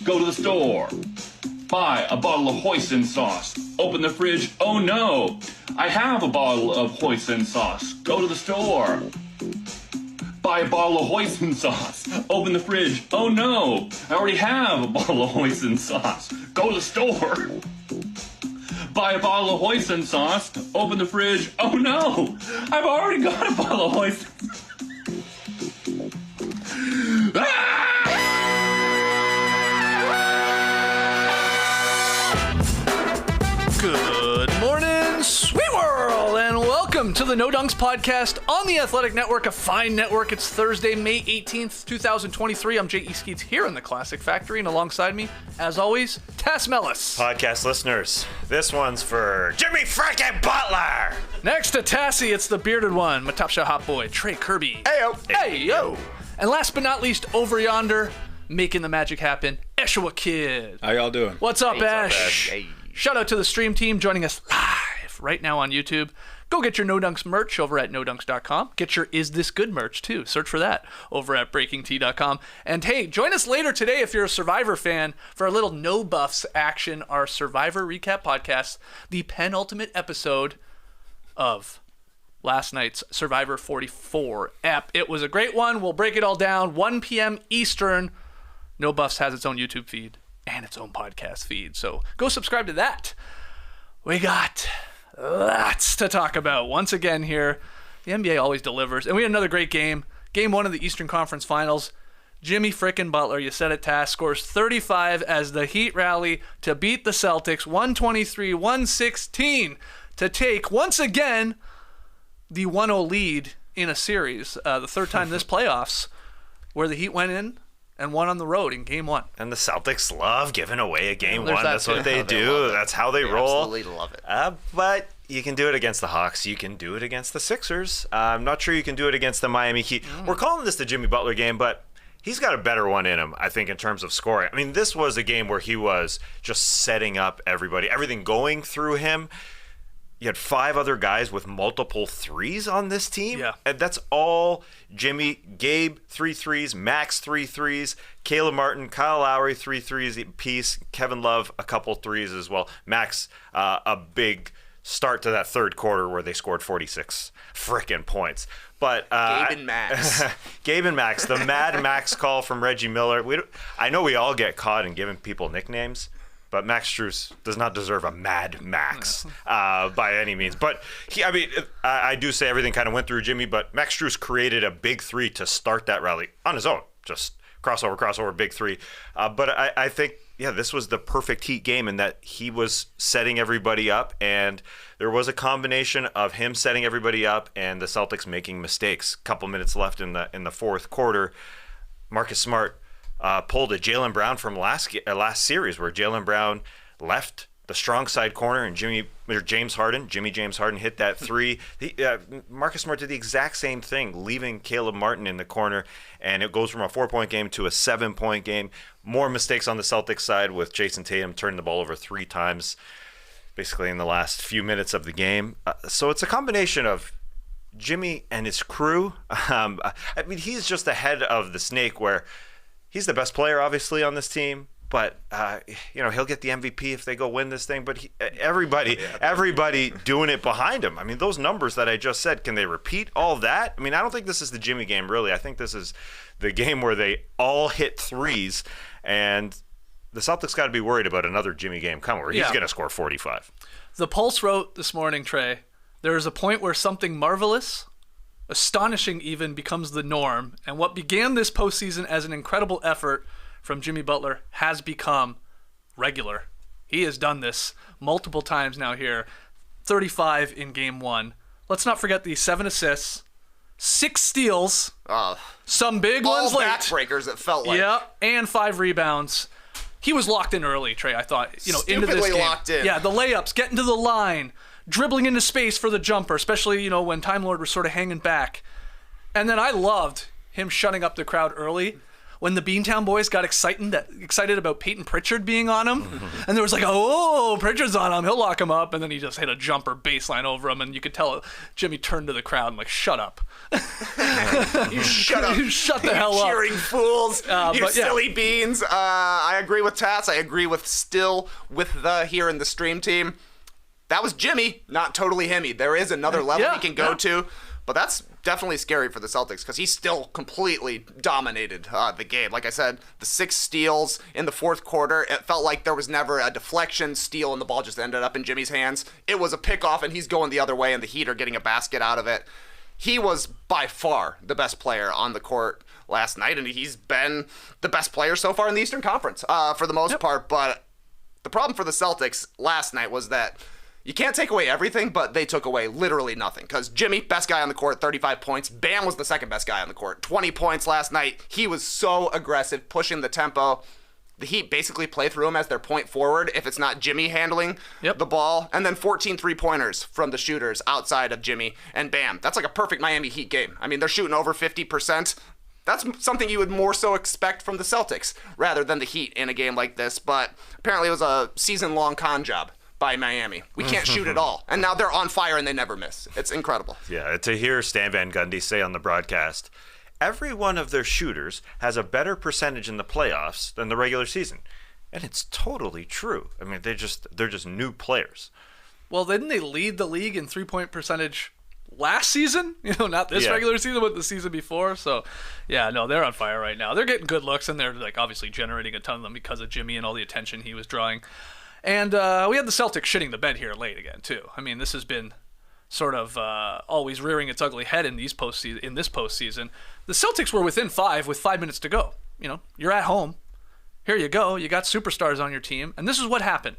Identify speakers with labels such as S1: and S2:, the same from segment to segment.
S1: Go to the store. Buy a bottle of hoisin sauce. Open the fridge. Oh no, I have a bottle of hoisin sauce. Go to the store. Buy a bottle of hoisin sauce. Open the fridge. Oh no, I already have a bottle of hoisin sauce. Go to the store. Buy a bottle of hoisin sauce. Open the fridge. Oh no, I've already got a bottle of hoisin.
S2: Good morning, sweet world, and welcome to the No Dunks podcast on the Athletic Network, a fine network. It's Thursday, May 18th, 2023. I'm J.E. Skeets here in the Classic Factory, and alongside me, as always, Tess Mellis.
S3: Podcast listeners, this one's for Jimmy Frickin Butler.
S2: Next to Tassie, it's the bearded one, my top shot hot boy, Trey Kirby.
S3: Heyo.
S2: Hey, yo. And last but not least, over yonder, making the magic happen, Eshua Kid.
S4: How y'all doing?
S2: What's up, Ash?
S3: Hey.
S2: Shout out to the stream team joining us live right now on YouTube. Go get your No Dunks merch over at nodunks.com. Get your Is This Good merch too. Search for that over at breakingtea.com. And hey, join us later today if you're a Survivor fan for our little No Buffs action, our Survivor recap podcast, the penultimate episode of last night's Survivor 44 app. It was a great one. We'll break it all down. 1 p.m. Eastern. No Buffs has its own YouTube feed and its own podcast feed. So go subscribe to that. We got lots to talk about. Once again here, the NBA always delivers. And we had another great game. Game 1 of the Eastern Conference Finals. Jimmy Frickin Butler, you said it, Tass, scores 35 as the Heat rally to beat the Celtics 123-116 to take, once again, the 1-0 lead in a series. The third time this playoffs where the Heat went in and won on the road in Game 1.
S3: And the Celtics love giving away a game
S2: There's
S3: one.
S2: that
S3: That's
S2: too.
S3: what they do. That's how they roll.
S5: Absolutely love it.
S3: But you can do it against the Hawks. You can do it against the Sixers. I'm not sure you can do it against the Miami Heat. We're calling this the Jimmy Butler game, but he's got a better one in him, I think, in terms of scoring. I mean, this was a game where he was just setting up everybody, everything going through him. You had 5 other guys with multiple threes on this team.
S2: Yeah.
S3: And that's all Jimmy. Gabe, 3 threes. Max, 3 threes. Caleb Martin, Kyle Lowry, 3 threes apiece. Kevin Love, a couple threes as well. Max, a big start to that third quarter where they scored 46 frickin' points. But
S5: Gabe and Max.
S3: Gabe and Max, the Mad Max call from Reggie Miller. I know we all get caught in giving people nicknames, but Max Strus does not deserve a Mad Max by any means. But I do say everything kind of went through Jimmy, but Max Strus created a big 3 to start that rally on his own. Just crossover, big 3. But I think, this was the perfect Heat game in that he was setting everybody up, and there was a combination of him setting everybody up and the Celtics making mistakes. Couple minutes left in the fourth quarter. Marcus Smart pulled a Jaylen Brown from last series where Jaylen Brown left the strong side corner and Jimmy James Harden hit that 3. Marcus Smart did the exact same thing, leaving Caleb Martin in the corner, and it goes from a 4-point game to a 7-point game. More mistakes on the Celtics side with Jason Tatum turning the ball over 3 times basically in the last few minutes of the game. So it's a combination of Jimmy and his crew. He's just the head of the snake where he's the best player, obviously, on this team, but he'll get the MVP if they go win this thing. But everybody doing it behind him. I mean, those numbers that I just said, can they repeat all that? I mean, I don't think this is the Jimmy game, really. I think this is the game where they all hit threes, and the Celtics got to be worried about another Jimmy game coming where he's going to score 45.
S2: The Pulse wrote this morning, Trey, there is a point where something marvelous, astonishing even, becomes the norm, and what began this postseason as an incredible effort from Jimmy Butler has become regular. He has done this multiple times now here. 35 in Game 1. Let's not forget the 7 assists, 6 steals, some big ones late.
S5: All backbreakers, it felt like.
S2: Yeah, and 5 rebounds. He was locked in early, Trey, I thought. Into this game.
S5: Locked in.
S2: Yeah, the layups, getting to the line, dribbling into space for the jumper, especially, when Time Lord was sort of hanging back. And then I loved him shutting up the crowd early when the Beantown boys got excited about Peyton Pritchard being on him, and there was like, oh, Pritchard's on him, he'll lock him up, and then he just hit a jumper baseline over him, and you could tell Jimmy turned to the crowd and like, shut up.
S5: You shut up.
S2: You shut the hell up.
S5: Cheering fools. You silly beans. I agree with Tats. I agree with the here in the stream team. That was Jimmy, not totally Himmy. There is another level he can go to, but that's definitely scary for the Celtics because he still completely dominated the game. Like I said, the 6 steals in the fourth quarter, it felt like there was never a deflection, steal, and the ball just ended up in Jimmy's hands. It was a pickoff, and he's going the other way, and the Heat are getting a basket out of it. He was by far the best player on the court last night, and he's been the best player so far in the Eastern Conference for the most part. But the problem for the Celtics last night was that you can't take away everything, but they took away literally nothing. Because Jimmy, best guy on the court, 35 points. Bam was the second best guy on the court, 20 points last night. He was so aggressive, pushing the tempo. The Heat basically play through him as their point forward if it's not Jimmy handling the ball. And then 14 3-pointers from the shooters outside of Jimmy. And bam, that's like a perfect Miami Heat game. I mean, they're shooting over 50%. That's something you would more so expect from the Celtics rather than the Heat in a game like this. But apparently it was a season-long con job by Miami. We can't shoot at all. And now they're on fire and they never miss. It's incredible.
S3: Yeah, to hear Stan Van Gundy say on the broadcast, every one of their shooters has a better percentage in the playoffs than the regular season. And it's totally true. I mean, they're just new players.
S2: Well, didn't they lead the league in 3-point percentage last season? Not this regular season, but the season before. So, yeah, no, they're on fire right now. They're getting good looks, and they're like obviously generating a ton of them because of Jimmy and all the attention he was drawing. And we had the Celtics shitting the bed here late again, too. I mean, this has been sort of always rearing its ugly head in this postseason. The Celtics were within 5 with 5 minutes to go. You're at home. Here you go. You got superstars on your team. And this is what happened.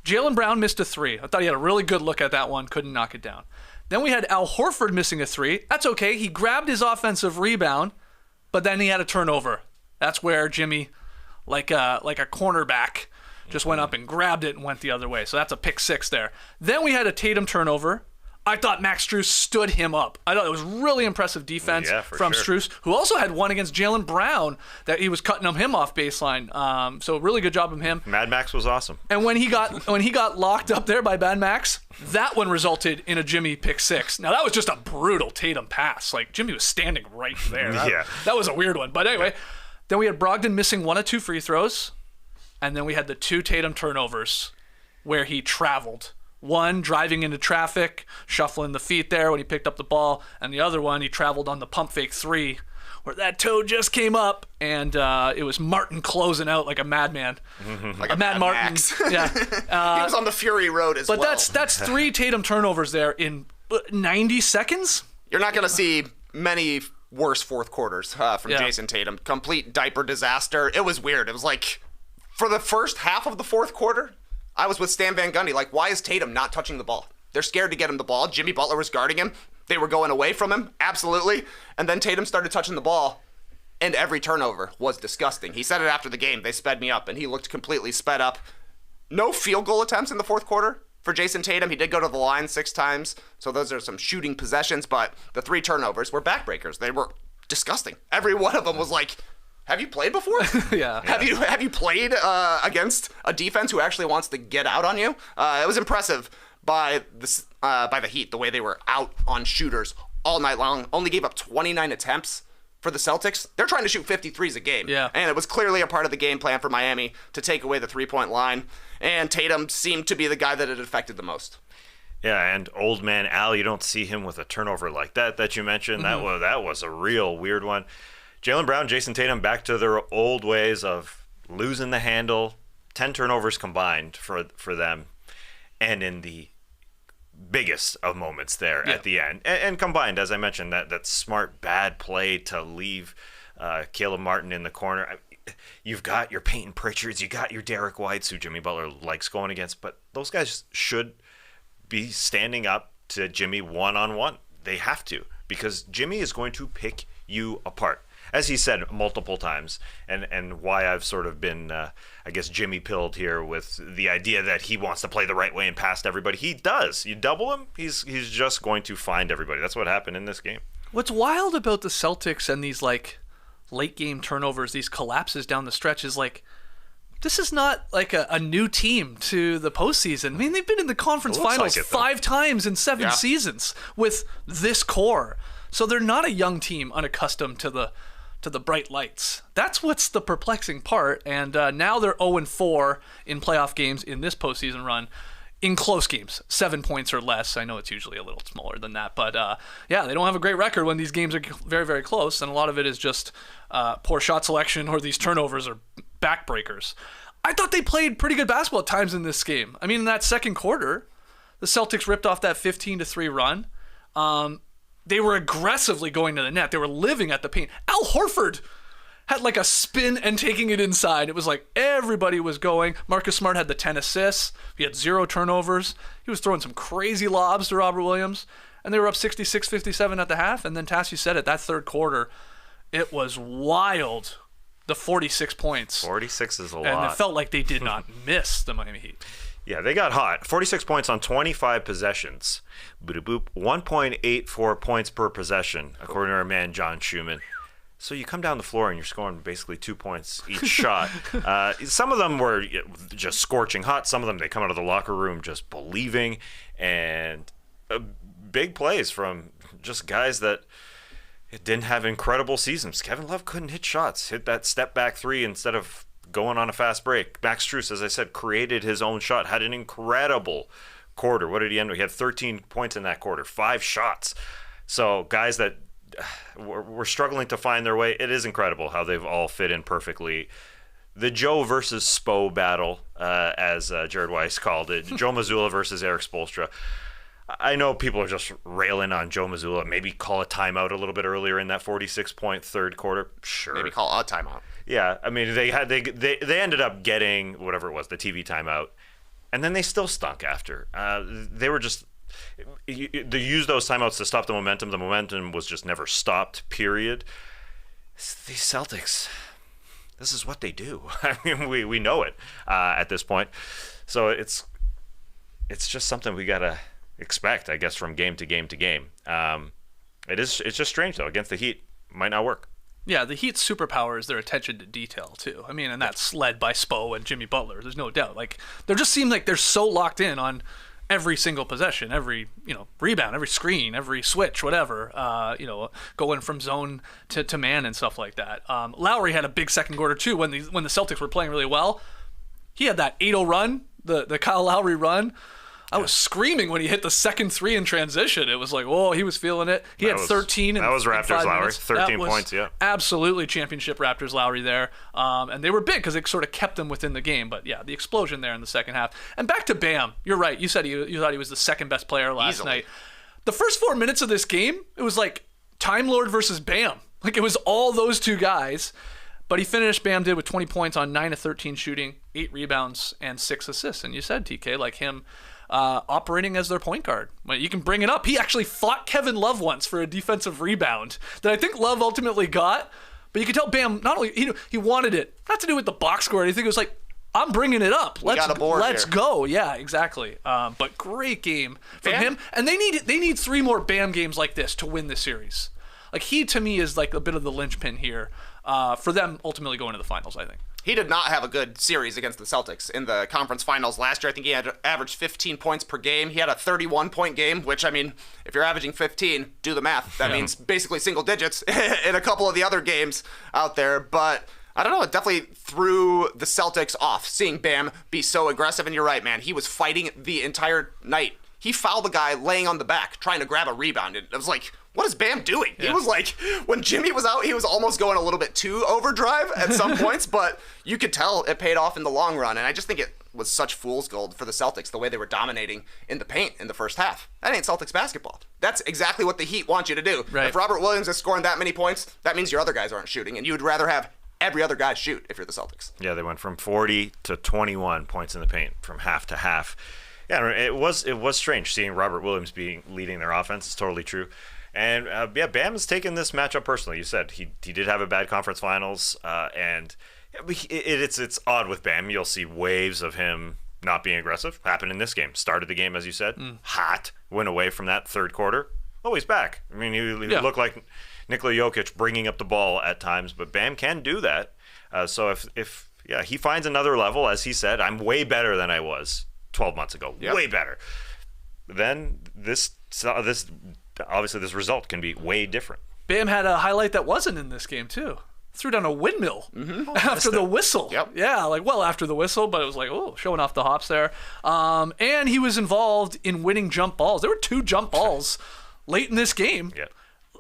S2: Jaylen Brown missed a 3. I thought he had a really good look at that one. Couldn't knock it down. Then we had Al Horford missing a 3. That's okay. He grabbed his offensive rebound, but then he had a turnover. That's where Jimmy, like a cornerback, just went up and grabbed it and went the other way. So that's a pick 6 there. Then we had a Tatum turnover. I thought Max Strus stood him up. I thought it was really impressive defense from Strus, who also had one against Jaylen Brown that he was cutting him off baseline. So really good job of him.
S3: Mad Max was awesome.
S2: And when he got locked up there by Mad Max, that one resulted in a Jimmy pick 6. Now that was just a brutal Tatum pass. Like Jimmy was standing right there. That was a weird one. But anyway, then we had Brogdon missing 1 of 2 free throws. And then we had the 2 Tatum turnovers where he traveled. One, driving into traffic, shuffling the feet there when he picked up the ball. And the other one, he traveled on the pump fake 3 where that toe just came up. And it was Martin closing out like a madman.
S5: Like a Mad
S2: Martin.
S5: Yeah. He was on the Fury Road as well.
S2: But that's 3 Tatum turnovers there in 90 seconds?
S5: You're not going to see many worse fourth quarters from Jason Tatum. Complete diaper disaster. It was weird. It was like, for the first half of the fourth quarter, I was with Stan Van Gundy. Like, why is Tatum not touching the ball? They're scared to get him the ball. Jimmy Butler was guarding him. They were going away from him. Absolutely. And then Tatum started touching the ball, and every turnover was disgusting. He said it after the game. They sped me up, and he looked completely sped up. No field goal attempts in the fourth quarter for Jason Tatum. He did go to the line 6 times, so those are some shooting possessions, but the 3 turnovers were backbreakers. They were disgusting. Every one of them was like, have you played before?
S2: Yeah.
S5: Have you played against a defense who actually wants to get out on you? It was impressive by the Heat, the way they were out on shooters all night long. Only gave up 29 attempts for the Celtics. They're trying to shoot 53s a game.
S2: Yeah.
S5: And it was clearly a part of the game plan for Miami to take away the 3-point line. And Tatum seemed to be the guy that it affected the most.
S3: Yeah, and old man Al, you don't see him with a turnover like that you mentioned. Mm-hmm. That was a real weird one. Jaylen Brown, Jason Tatum, back to their old ways of losing the handle. 10 turnovers combined for them, and in the biggest of moments there at the end. And combined, as I mentioned, that smart, bad play to leave Caleb Martin in the corner. You've got your Peyton Pritchards, you got your Derek Whites, who Jimmy Butler likes going against, but those guys should be standing up to Jimmy one-on-one. They have to, because Jimmy is going to pick you apart. As he said multiple times, and why I've sort of been, I guess, Jimmy pilled here with the idea that he wants to play the right way and past everybody. He does. You double him, he's just going to find everybody. That's what happened in this game.
S2: What's wild about the Celtics and these, like, late game turnovers, these collapses down the stretch is like, this is not like a new team to the postseason. I mean, they've been in the conference finals 5 times in 7 seasons with this core. So they're not a young team unaccustomed to the bright lights. That's what's the perplexing part. And now they're 0-4 in playoff games in this postseason run. In close games, 7 points or less. I know it's usually a little smaller than that, but they don't have a great record when these games are very, very close, and a lot of it is just poor shot selection or these turnovers or backbreakers. I thought they played pretty good basketball at times in this game. I mean, in that second quarter, the Celtics ripped off that 15-3 run. They were aggressively going to the net. They were living at the paint. Al Horford had like a spin and taking it inside. It was like everybody was going. Marcus Smart had the 10 assists. He had 0 turnovers. He was throwing some crazy lobs to Robert Williams. And they were up 66-57 at the half. And then, Tass, you said it, that third quarter, it was wild. The 46 points.
S3: 46 is a lot.
S2: And it felt like they did not miss the Miami Heat.
S3: Yeah, they got hot. 46 points on 25 possessions. Boop, 1.84 points per possession, according to our man John Schumann. So you come down the floor and you're scoring basically 2 points each shot. Some of them were just scorching hot. Some of them, they come out of the locker room just believing. And big plays from just guys that didn't have incredible seasons. Kevin Love couldn't hit shots. Hit that step back 3 instead of going on a fast break. Max Strus, as I said, created his own shot. Had an incredible quarter. What did he end with? He had 13 points in that quarter. 5 shots. So guys that we're struggling to find their way. It is incredible how they've all fit in perfectly. The Joe versus Spo battle, as Jared Weiss called it. Joe Mazzulla versus Eric Spoelstra. I know people are just railing on Joe Mazzulla. Maybe call a timeout a little bit earlier in that 46-point third quarter. Sure.
S5: Maybe call a timeout.
S3: Yeah, I mean, they ended up getting whatever it was, the TV timeout, and then they still stunk after. They were just... They used those timeouts to stop the momentum. The momentum was just never stopped, period. These Celtics, this is what they do. I mean, we know it at this point. So it's just something we got to expect, I guess, from game to game to game. It's just strange, though. Against the Heat, might not work.
S2: Yeah, the Heat's superpower is their attention to detail, too. I mean, and that's led by Spo and Jimmy Butler. There's no doubt. Like, they just seem like they're so locked in on every single possession, every rebound, every screen, every switch, whatever, going from zone to man and stuff like that. Lowry had a big second quarter too when the Celtics were playing really well. He had that 8-0 run, the Kyle Lowry run. I was screaming when he hit the second 3 in transition. It was like, whoa, he was feeling it. He had 13
S3: that was Raptors Lowry,
S2: minutes.
S3: 13 points, yeah.
S2: Absolutely championship Raptors Lowry there. And they were big because it sort of kept them within the game. But yeah, the explosion there in the second half. And back to Bam. You're right. You said you thought he was the second best player last night. The first 4 minutes of this game, it was like Time Lord versus Bam. Like it was all those two guys. But he finished, Bam did, with 20 points on 9 of 13 shooting, 8 rebounds, and 6 assists. And you said, TK, like him operating as their point guard. Well, you can bring it up. He actually fought Kevin Love once for a defensive rebound that I think Love ultimately got. But you could tell Bam, not only, he wanted it, not to do with the box score or anything. It was like, I'm bringing it up. Let's go. Yeah, exactly. But great game from him. And they need 3 more Bam games like this to win this series. Like he, to me, is like a bit of the linchpin here for them ultimately going to the finals, I think.
S5: He did not have a good series against the Celtics in the conference finals last year. I think he had averaged 15 points per game. He had a 31-point game, which, I mean, if you're averaging 15, do the math. That means basically single digits in a couple of the other games out there. But I don't know, it definitely threw the Celtics off, seeing Bam be so aggressive. And you're right, man, he was fighting the entire night. He fouled the guy laying on the back, trying to grab a rebound. And it was like, what is Bam doing? Yeah. He was like, when Jimmy was out, he was almost going a little bit too overdrive at some points, but you could tell it paid off in the long run. And I just think it was such fool's gold for the Celtics, the way they were dominating in the paint in the first half. That ain't Celtics basketball. That's exactly what the Heat want you to do. Right. If Robert Williams is scoring that many points, that means your other guys aren't shooting, and you would rather have every other guy shoot if you're the Celtics.
S3: Yeah, they went from 40 to 21 points in the paint from half to half. Yeah, it was strange seeing Robert Williams leading their offense. It's totally true. And Bam has taken this matchup personally. You said he did have a bad conference finals, and it's odd with Bam. You'll see waves of him not being aggressive. Happened in this game. Started the game, as you said, hot. Went away from that third quarter. Oh, he's back. I mean, he looked like Nikola Jokic bringing up the ball at times, but Bam can do that. So if he finds another level, as he said, I'm way better than I was 12 months ago, way better. Then this obviously this result can be way different.
S2: Bam had a highlight that wasn't in this game too. Threw down a windmill after the whistle.
S5: Yep.
S2: Yeah, after the whistle, but it was showing off the hops there. And he was involved in winning jump balls. There were 2 jump balls late in this game.
S3: Yeah.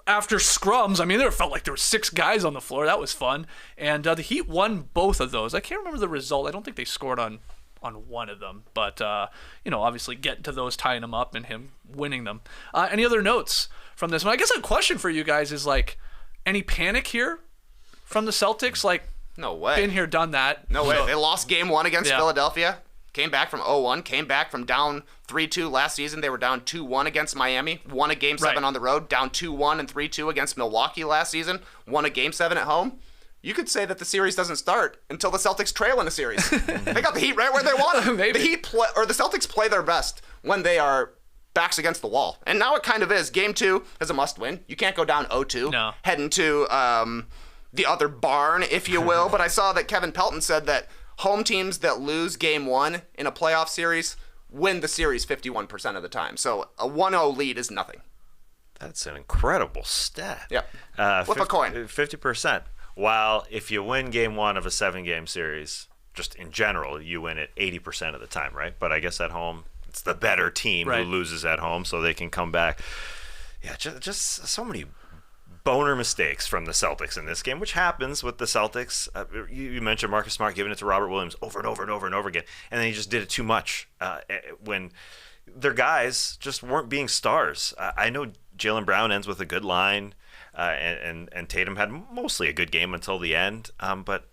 S2: After scrums, there felt like there were 6 guys on the floor. That was fun. And the Heat won both of those. I can't remember the result. I don't think they scored on one of them. But, obviously getting to those, tying them up, and him winning them. Any other notes from this one? I guess a question for you guys is, any panic here from the Celtics?
S5: No way.
S2: Been here, done that.
S5: No way. They lost game 1 against Philadelphia. Came back from 0-1. Came back from down 3-2 last season. They were down 2-1 against Miami. Won a game 7 on the road. Down 2-1 and 3-2 against Milwaukee last season. Won a game 7 at home. You could say that the series doesn't start until the Celtics trail in a series. They got the Heat right where they want them.
S2: Maybe.
S5: The Celtics play their best when they are backs against the wall. And now it kind of is. Game 2 is a must-win. You can't go down 0-2.
S2: No.
S5: Heading to the other barn, if you will. But I saw that Kevin Pelton said that home teams that lose game 1 in a playoff series win the series 51% of the time. So a 1-0 lead is nothing.
S3: That's an incredible stat.
S5: Yep. Flip a coin.
S3: 50%. While if you win game 1 of a 7-game series, just in general, you win it 80% of the time, right? But I guess at home, it's the better team who loses at home, so they can come back. Yeah, just so many boner mistakes from the Celtics in this game, which happens with the Celtics. You mentioned Marcus Smart giving it to Robert Williams over and over and over and over again, and then he just did it too much when their guys just weren't being stars. I know Jaylen Brown ends with a good line, and Tatum had mostly a good game until the end, but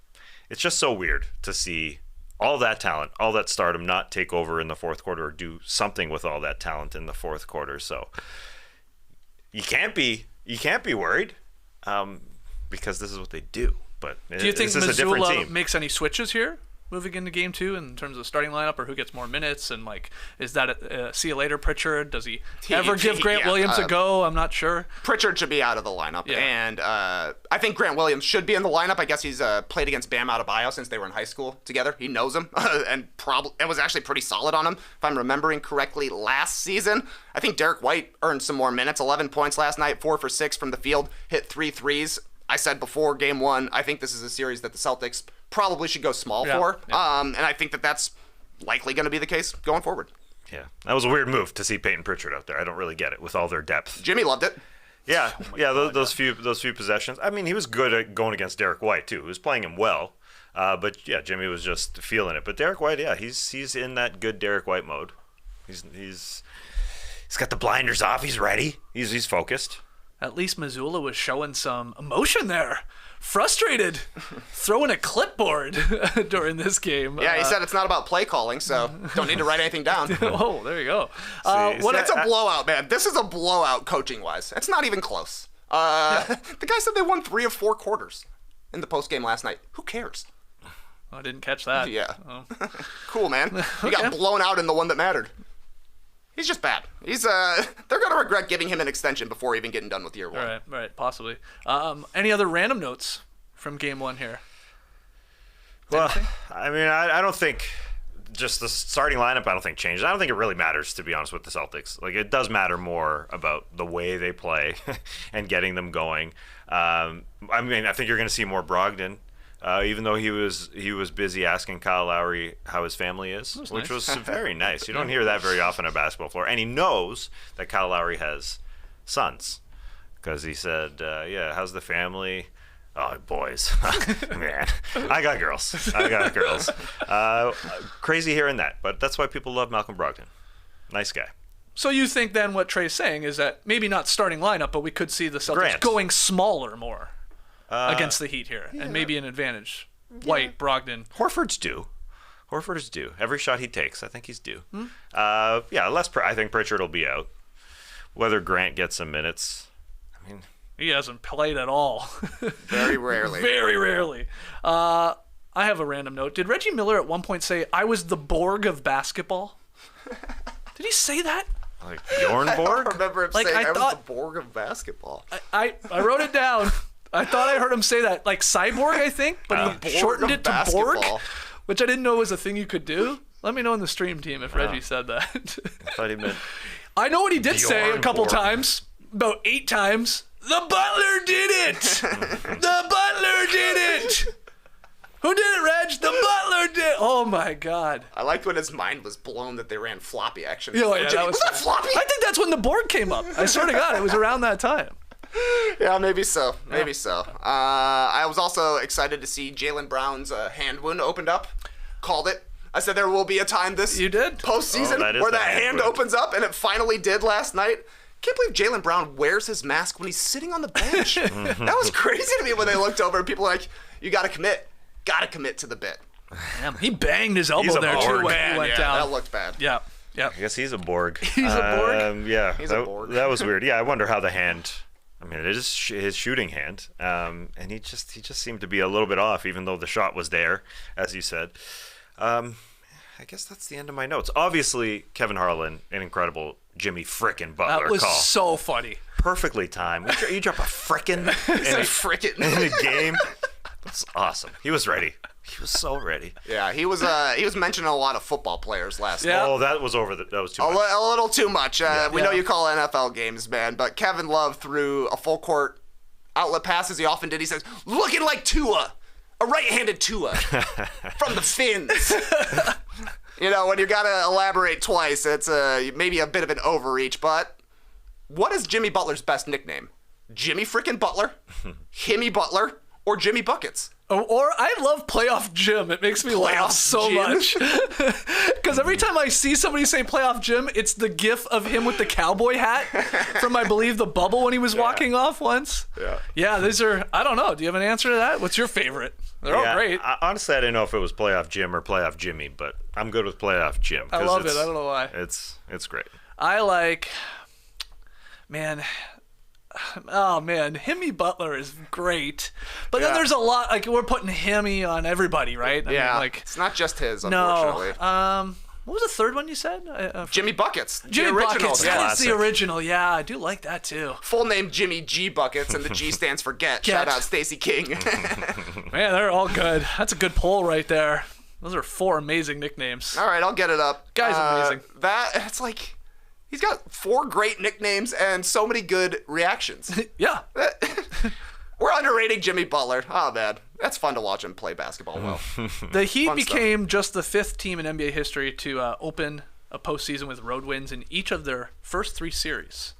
S3: it's just so weird to see all that talent, all that stardom not take over in the fourth quarter or do something with all that talent in the fourth quarter. So you can't be worried because this is what they do. But
S2: do you think
S3: this is a different
S2: Missoula
S3: team.
S2: makes any switches here moving into game 2 in terms of the starting lineup, or who gets more minutes? And is that a see you later Pritchard? Does he ever give Grant Williams a go? I'm not sure.
S5: Pritchard should be out of the lineup, and I think Grant Williams should be in the lineup. I guess he's played against Bam Adebayo since they were in high school together. He knows him, and was actually pretty solid on him, if I'm remembering correctly, last season. I think Derek White earned some more minutes, 11 points last night, 4 for 6 from the field, hit 3 threes. I said before game 1, I think this is a series that the Celtics probably should go small for. Yeah. And I think that that's likely going to be the case going forward.
S3: Yeah, that was a weird move to see Peyton Pritchard out there. I don't really get it with all their depth.
S5: Jimmy loved it.
S3: Yeah, those few possessions. I mean, he was good at going against Derek White too. He was playing him well, but yeah, Jimmy was just feeling it. But Derek White, yeah, he's in that good Derek White mode. He's got the blinders off. He's ready. He's focused.
S2: At least Missoula was showing some emotion there. Frustrated, throwing a clipboard during this game.
S5: Yeah, he said it's not about play calling, so don't need to write anything down.
S2: Oh, there you go.
S5: It's a blowout, man. This is a blowout coaching-wise. It's not even close. The guy said they won 3 of 4 quarters in the postgame last night. Who cares?
S2: I didn't catch that.
S5: Yeah. Cool, man. You got blown out in the one that mattered. He's just bad. They're going to regret giving him an extension before even getting done with year 1.
S2: Right, possibly. Any other random notes from game 1 here?
S3: Well, I mean, I don't think just the starting lineup, I don't think changed. I don't think it really matters, to be honest, with the Celtics. It does matter more about the way they play and getting them going. I mean, I think you're going to see more Brogdon. Even though he was busy asking Kyle Lowry how his family is, which was very nice. You don't hear that very often on a basketball floor. And he knows that Kyle Lowry has sons because he said, how's the family? Oh, boys. Man, I got girls. Crazy hearing that, but that's why people love Malcolm Brogdon. Nice guy.
S2: So you think then what Trey's saying is that maybe not starting lineup, but we could see the Celtics going smaller more. Against the Heat here, and maybe an advantage. White, Brogdon.
S3: Horford's due. Every shot he takes, I think he's due. I think Pritchard will be out. Whether Grant gets some minutes, I mean,
S2: he hasn't played at all.
S5: Very rarely.
S2: Very rarely. I have a random note. Did Reggie Miller at one point say, "I was the Borg of basketball"? Did he say that?
S3: Like Bjorn Borg?
S5: I remember him
S2: Like,
S5: saying
S2: I
S5: I was
S2: thought-
S5: the Borg of basketball.
S2: I wrote it down. I thought I heard him say that, like Cyborg, I think, but he
S5: Borg
S2: shortened
S5: of
S2: it to Borg,
S5: basketball.
S2: which I didn't know was a thing you could do. Let me know in the stream team if Reggie said that.
S3: I thought he meant
S2: I know what he did say a
S3: Bjorn
S2: couple
S3: Borg.
S2: times, about 8 times. The Butler did it! The Butler did it! Who did it, Reg? The Butler did. Oh my God.
S5: I liked when his mind was blown that they ran floppy action.
S2: Yeah, yeah,
S5: Jimmy,
S2: that was
S5: that floppy?
S2: I think that's when the Borg came up. I swear to God, it was around that time.
S5: Yeah, maybe so. Maybe so. I was also excited to see Jaylen Brown's hand wound opened up. Called it. I said there will be a time this
S2: You did?
S5: postseason
S3: Oh, that is
S5: where
S3: the
S5: that
S3: hand
S5: hand
S3: wound.
S5: opens up, and it finally did last night. Can't believe Jaylen Brown wears his mask when he's sitting on the bench. That was crazy to me when they looked over and people were like, you got to commit. Got to commit to the bit.
S2: Damn, he banged his elbow
S3: He's a
S2: there too
S3: Borg.
S2: when he went
S5: yeah,
S2: down.
S5: that looked bad.
S2: Yeah, yeah.
S3: I guess he's a Borg.
S2: He's a Borg?
S3: Yeah.
S5: He's a Borg.
S3: That was weird. Yeah, I wonder how the hand. I mean, it is his shooting hand, and he just seemed to be a little bit off, even though the shot was there, as you said. I guess that's the end of my notes. Obviously, Kevin Harlan, an incredible Jimmy Frickin Butler
S2: That was
S3: call.
S2: so funny.
S3: Perfectly timed. You drop a frickin'
S5: Frickin'.
S3: in a game. That's awesome. He was ready. He was so ready.
S5: Yeah, he was mentioning a lot of football players last
S2: Yeah.
S5: night.
S3: Oh, that was that was too
S5: A,
S3: much.
S5: a little too much. We know
S2: Yeah.
S5: you call NFL games, man, but Kevin Love threw a full court outlet pass as he often did. He says, looking like Tua, a right-handed Tua from the Finns. You know, when you got to elaborate twice, it's maybe a bit of an overreach, but what is Jimmy Butler's best nickname? Jimmy frickin' Butler, Himmy Butler, or Jimmy Buckets?
S2: Or I love Playoff Jim. It makes me laugh
S5: Playoff
S2: so
S5: Jim?
S2: much. Because every time I see somebody say Playoff Jim, it's the gif of him with the cowboy hat from, I believe, the bubble when he was walking off once.
S5: Yeah.
S2: Yeah, these are, I don't know. Do you have an answer to that? What's your favorite? They're all great.
S3: Honestly, I didn't know if it was Playoff Jim or Playoff Jimmy, but I'm good with Playoff Jim.
S2: I
S3: 'cause
S2: love it.
S3: it's-
S2: I don't know why.
S3: It's great.
S2: I like, man, oh man, Himmy Butler is great. But then
S5: Yeah.
S2: there's a lot, like we're putting Himmy on everybody, right? I
S5: Yeah,
S2: mean, like,
S5: it's not just his,
S2: no.
S5: unfortunately.
S2: What was the third one you said?
S5: Jimmy Buckets.
S2: Jimmy
S5: the original.
S2: Buckets.
S5: Yeah.
S2: That is the
S3: Classic.
S2: original. Yeah, I do like that too.
S5: Full name Jimmy G Buckets, and the G stands for Get. Shout out Stacey King.
S2: Man, they're all good. That's a good poll right there. Those are 4 amazing nicknames.
S5: All right, I'll get it up.
S2: Guy's amazing.
S5: It's like he's got 4 great nicknames and so many good reactions.
S2: Yeah.
S5: We're underrating Jimmy Butler. Oh man, that's fun to watch him play basketball well.
S2: The Heat
S5: Fun stuff.
S2: became just the 5th team in NBA history to open a postseason with road wins in each of their first 3 series.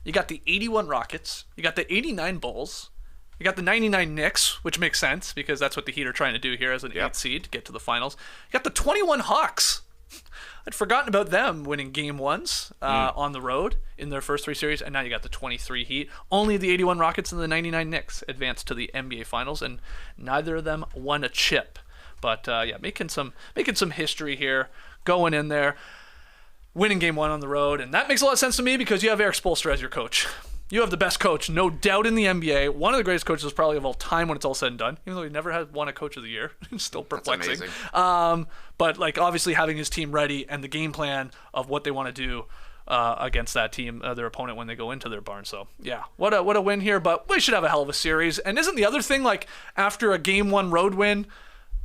S2: You got the 81 Rockets, you got the 89 Bulls, you got the 99 Knicks, which makes sense because that's what the Heat are trying to do here as an 8th seed to get to the finals. You got the 21 Hawks. I'd forgotten about them winning game 1s on the road in their first 3 series, and now you got the 23 Heat. Only the 81 Rockets and the 99 Knicks advanced to the NBA Finals, and neither of them won a chip. But yeah, making some history here, going in there, winning game 1 on the road, and that makes a lot of sense to me because you have Eric Spoelstra as your coach. You have the best coach, no doubt, in the NBA. One of the greatest coaches probably of all time when it's all said and done, even though he never had won a Coach of the Year. It's still perplexing.
S5: amazing.
S2: But like obviously having his team ready and the game plan of what they want to do against that team, their opponent, when they go into their barn. So yeah, what a win here. But we should have a hell of a series. And isn't the other thing, like after a game 1 road win,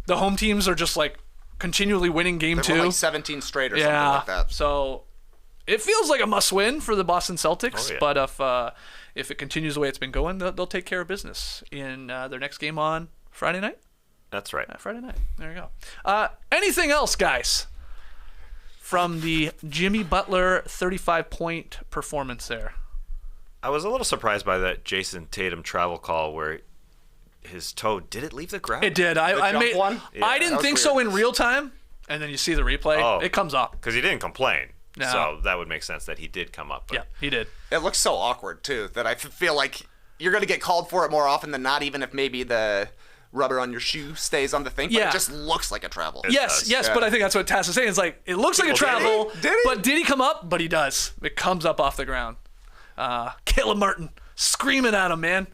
S2: the home teams are just like continually winning game
S5: They
S2: 2?
S5: won like 17 straight or something like that.
S2: So it feels like a must-win for the Boston Celtics.
S3: Oh, yeah.
S2: But if it continues the way it's been going, they'll take care of business in their next game on Friday night.
S3: That's right.
S2: Friday night. There you go. Anything else, guys, from the Jimmy Butler 35-point performance there?
S3: I was a little surprised by that Jason Tatum travel call where his toe, did it leave the ground?
S2: It did. I
S5: jump
S2: made.
S5: one?
S3: Yeah,
S2: I didn't
S5: that was
S2: think so
S5: weird.
S2: in real time, and then you see the replay.
S3: Oh.
S2: It comes up.
S3: Because he didn't complain.
S2: No.
S3: So that would make sense that he did come up. But
S2: Yeah, he did.
S5: It looks so awkward too that I feel like you're gonna get called for it more often than not, even if maybe the rubber on your shoe stays on the thing. But
S2: Yeah.
S5: it just looks like a travel.
S2: Yes,
S3: does.
S2: yes,
S5: Yeah.
S2: but I think that's what Tass is saying. It's like it looks like a
S3: Well, did he?
S2: travel,
S5: Did he?
S2: but did he come up? But he does. It comes up off the ground. Caleb Martin screaming at him, man.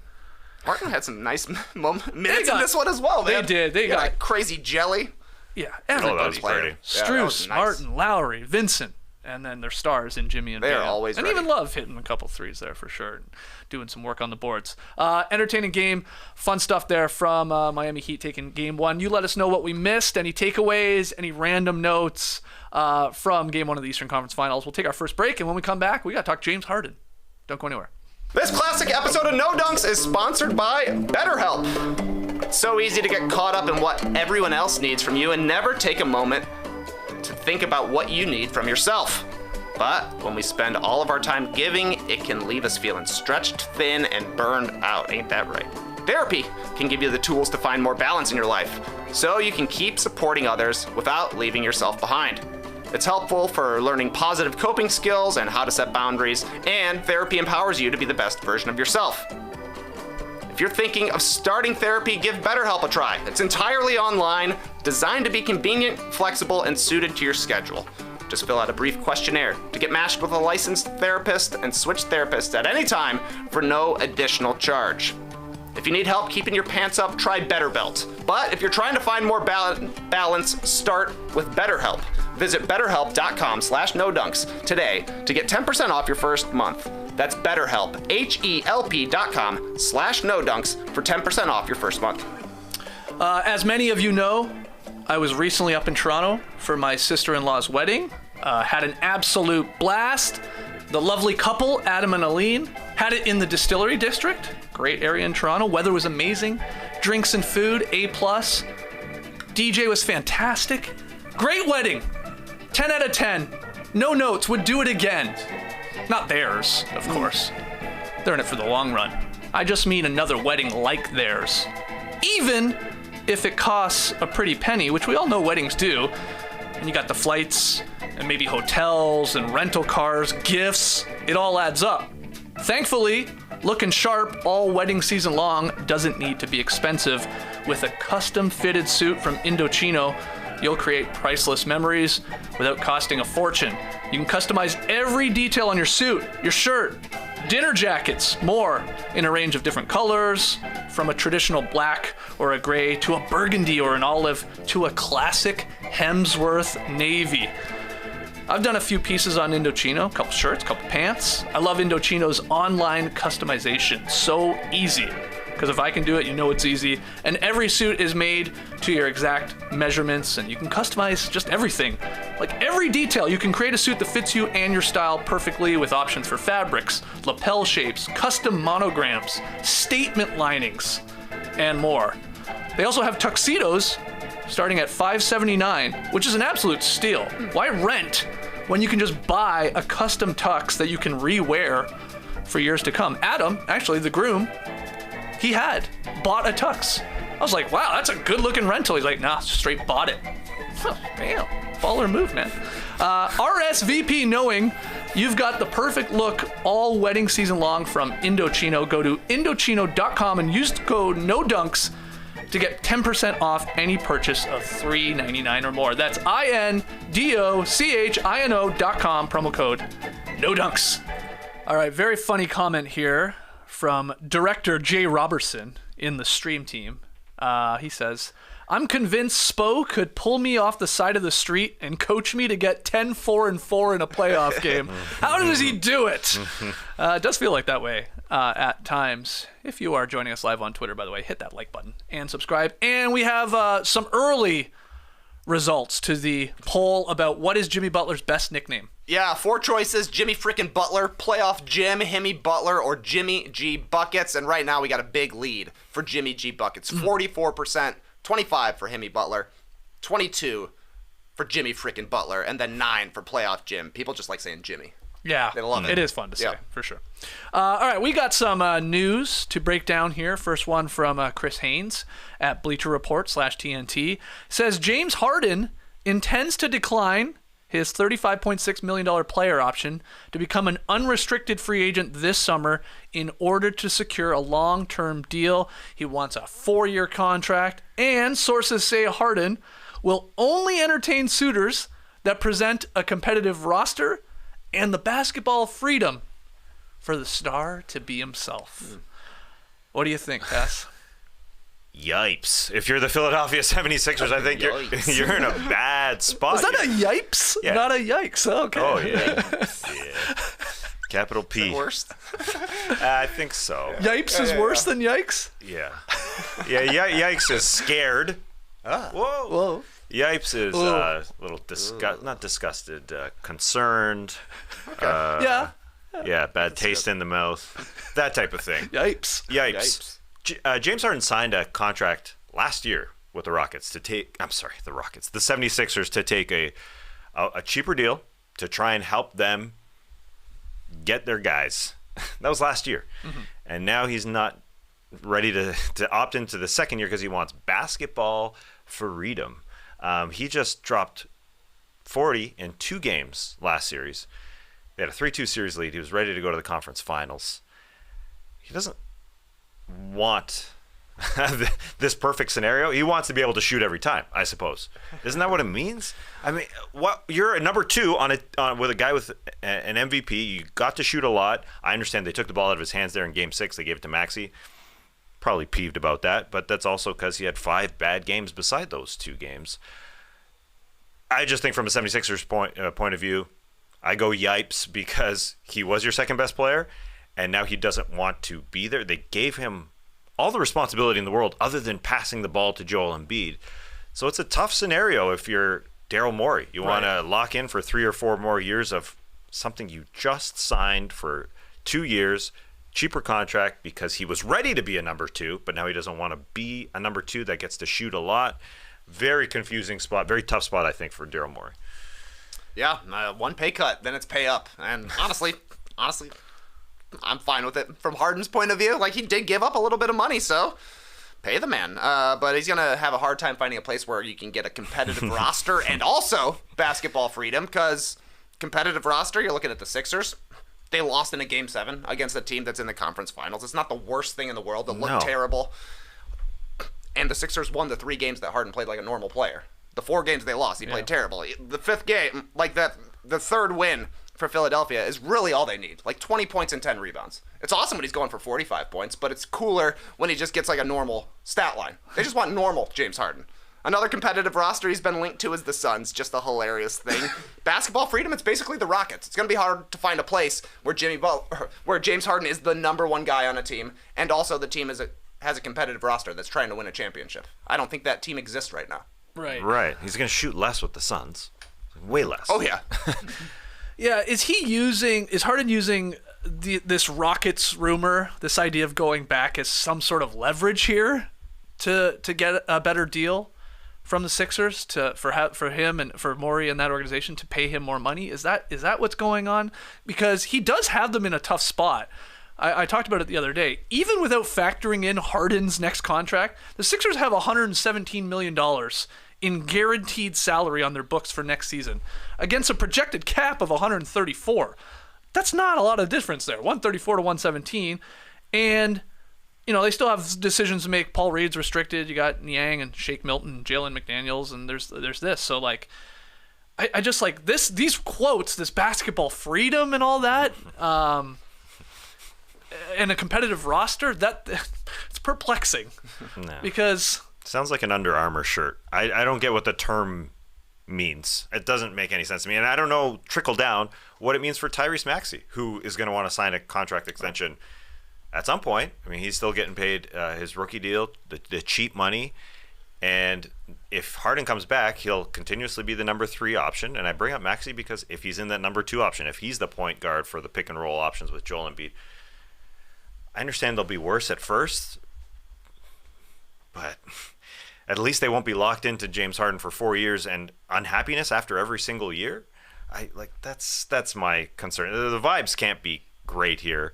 S5: Martin had some nice minutes
S2: got-
S5: in this one as well, man.
S2: they did. They
S5: He got
S2: got-
S5: that crazy jelly.
S2: Yeah,
S3: that
S2: everybody.
S3: was pretty.
S5: Yeah, that was
S2: Strus,
S5: nice.
S2: Martin, Lowry, Vincent, And then they're stars in Jimmy and
S5: They're
S2: Bam.
S5: always
S2: and
S5: ready.
S2: even Love hitting a couple threes there for sure, and doing some work on the boards. Entertaining game, fun stuff there from Miami Heat taking game 1. You let us know what we missed, any takeaways, any random notes from game 1 of the Eastern Conference Finals. We'll take our first break, and when we come back, we got to talk James Harden. Don't go anywhere.
S5: This classic episode of No Dunks is sponsored by BetterHelp. It's so easy to get caught up in what everyone else needs from you and never take a moment to think about what you need from yourself. But when we spend all of our time giving, it can leave us feeling stretched thin and burned out. Ain't that right? Therapy can give you the tools to find more balance in your life, so you can keep supporting others without leaving yourself behind. It's helpful for learning positive coping skills and how to set boundaries, and therapy empowers you to be the best version of yourself. If you're thinking of starting therapy, give BetterHelp a try. It's entirely online, designed to be convenient, flexible, and suited to your schedule. Just fill out a brief questionnaire to get matched with a licensed therapist and switch therapists at any time for no additional charge. If you need help keeping your pants up, try BetterBelt. But if you're trying to find more balance, start with BetterHelp. Visit BetterHelp.com/NoDunks today to get 10% off your first month. That's BetterHelp, HELP.com/NoDunks for 10% off your first month.
S2: As many of you know, I was recently up in Toronto for my sister-in-law's wedding. Had an absolute blast. The lovely couple, Adam and Aline, had it in the Distillery District. Great area in Toronto. Weather was amazing. Drinks and food, A+. DJ was fantastic. Great wedding. 10 out of 10. No notes. Would do it again. Not theirs, of course. They're in it for the long run. I just mean another wedding like theirs. Even if it costs a pretty penny, which we all know weddings do, and you got the flights and maybe hotels and rental cars, gifts, it all adds up. Thankfully, looking sharp all wedding season long doesn't need to be expensive. With a custom fitted suit from Indochino, you'll create priceless memories without costing a fortune. You can customize every detail on your suit, your shirt, dinner jackets, more in a range of different colors, from a traditional black or a gray to a burgundy or an olive to a classic Hemsworth navy. I've done a few pieces on Indochino, a couple shirts, a couple pants. I love Indochino's online customization. So easy. Because if I can do it, you know it's easy. And every suit is made to your exact measurements, and you can customize just everything. Like every detail, you can create a suit that fits you and your style perfectly with options for fabrics, lapel shapes, custom monograms, statement linings, and more. They also have tuxedos starting at $579, which is an absolute steal. Why rent when you can just buy a custom tux that you can re-wear for years to come? Adam, actually the groom, he had bought a tux. I was like, wow, that's a good looking rental. He's like, nah, straight bought it. Damn, baller move, man. RSVP knowing you've got the perfect look all wedding season long from Indochino. Go to Indochino.com and use the code NODUNKS to get 10% off any purchase of $3.99 or more. That's INDOCHINO.com, promo code NODUNKS. All right, very funny comment here from director Jay Robertson in the stream team. He says, I'm convinced Spo could pull me off the side of the street and coach me to get 10-4-4 in a playoff game. How does he do it? It does feel like that way at times. If you are joining us live on Twitter, by the way, hit that like button and subscribe. And we have some early results to the poll about what is Jimmy Butler's best nickname.
S5: Yeah, 4 choices: Jimmy Frickin Butler, Playoff Jim, Himmy Butler, or Jimmy G Buckets. And right now we got a big lead for Jimmy G Buckets. 44%, 25 for Himmy Butler, 22 for Jimmy Frickin Butler, and then 9 for Playoff Jim. People just like saying Jimmy.
S2: Yeah,
S5: they love it.
S2: It is fun to say, for sure. All right, we got some news to break down here. First one from Chris Haynes at Bleacher Report /TNT. Says James Harden intends to decline his $35.6 million player option to become an unrestricted free agent this summer in order to secure a long-term deal. He wants a 4-year contract, and sources say Harden will only entertain suitors that present a competitive roster and the basketball freedom for the star to be himself. What do you think, Tess?
S3: Yipes. If you're the Philadelphia 76ers, I think you're in a bad spot.
S2: Was that a yipes?
S3: Yeah.
S2: Not a yikes. Okay.
S3: Oh, yeah. Capital P.
S5: Worst?
S3: I think so.
S2: Yipes is worse than yikes?
S3: Yeah. Yikes is scared. Whoa. Yipes is a little not disgusted, concerned.
S2: Yeah.
S3: Yeah, bad taste in the mouth. That type of thing.
S2: Yipes.
S3: James Harden signed a contract last year with the Rockets the 76ers to take a cheaper deal to try and help them get their guys. That was last year. Mm-hmm. And now he's not ready to opt into the second year because he wants basketball freedom. He just dropped 40 in 2 games last series. They had a 3-2 series lead. He was ready to go to the conference finals. He doesn't want this perfect scenario. He wants to be able to shoot every time, I suppose. Isn't that what it means? I mean, you're a number 2 with a guy with an MVP. You got to shoot a lot. I understand they took the ball out of his hands there in Game 6. They gave it to Maxey. Probably peeved about that, but that's also because he had 5 bad games beside those 2 games. I just think from a 76ers point of view, I go yipes because he was your second best player, and now he doesn't want to be there. They gave him all the responsibility in the world other than passing the ball to Joel Embiid. So it's a tough scenario if you're Daryl Morey. You want to lock in for 3 or 4 more years of something you just signed for 2 years, cheaper contract because he was ready to be a number 2, but now he doesn't want to be a number 2 that gets to shoot a lot. Very confusing spot, very tough spot, I think, for Daryl Morey.
S5: Yeah, 1 pay cut, then it's pay up. And honestly, I'm fine with it. From Harden's point of view, like, he did give up a little bit of money, so pay the man. But he's going to have a hard time finding a place where you can get a competitive roster and also basketball freedom, because competitive roster, you're looking at the Sixers. They lost in a Game 7 against a team that's in the conference finals. It's not the worst thing in the world. It looked terrible. And the Sixers won the 3 games that Harden played like a normal player. The 4 games they lost, he played terrible. The 5th game, like that, the 3rd win for Philadelphia is really all they need. Like 20 points and 10 rebounds. It's awesome when he's going for 45 points, but it's cooler when he just gets like a normal stat line. They just want normal James Harden. Another competitive roster he's been linked to is the Suns. Just a hilarious thing. Basketball freedom, it's basically the Rockets. It's going to be hard to find a place where where James Harden is the number 1 guy on a team, and also the team has a competitive roster that's trying to win a championship. I don't think that team exists right now.
S3: Right. He's going to shoot less with the Suns. Way less.
S5: Oh, yeah.
S2: Yeah, is Harden using this Rockets rumor, this idea of going back, as some sort of leverage here to get a better deal from the Sixers for him and for Morey and that organization to pay him more money? Is that what's going on? Because he does have them in a tough spot. I talked about it the other day. Even without factoring in Harden's next contract, the Sixers have $117 million in guaranteed salary on their books for next season against a projected cap of 134. That's not a lot of difference there, 134 to 117. And, they still have decisions to make. Paul Reed's restricted. You got Niang and Shake Milton, Jalen McDaniels, and there's this. So, like, I just like these quotes, this basketball freedom and all that, and a competitive roster, it's perplexing.
S3: No.
S2: Because
S3: sounds like an Under Armour shirt. I don't get what the term means. It doesn't make any sense to me. And I don't know, trickle down, what it means for Tyrese Maxey, who is going to want to sign a contract extension at some point. I mean, he's still getting paid his rookie deal, the cheap money. And if Harden comes back, he'll continuously be the number 3 option. And I bring up Maxey because if he's in that number 2 option, if he's the point guard for the pick and roll options with Joel Embiid, I understand they'll be worse at first, but at least they won't be locked into James Harden for 4 years and unhappiness after every single year. That's my concern. The vibes can't be great here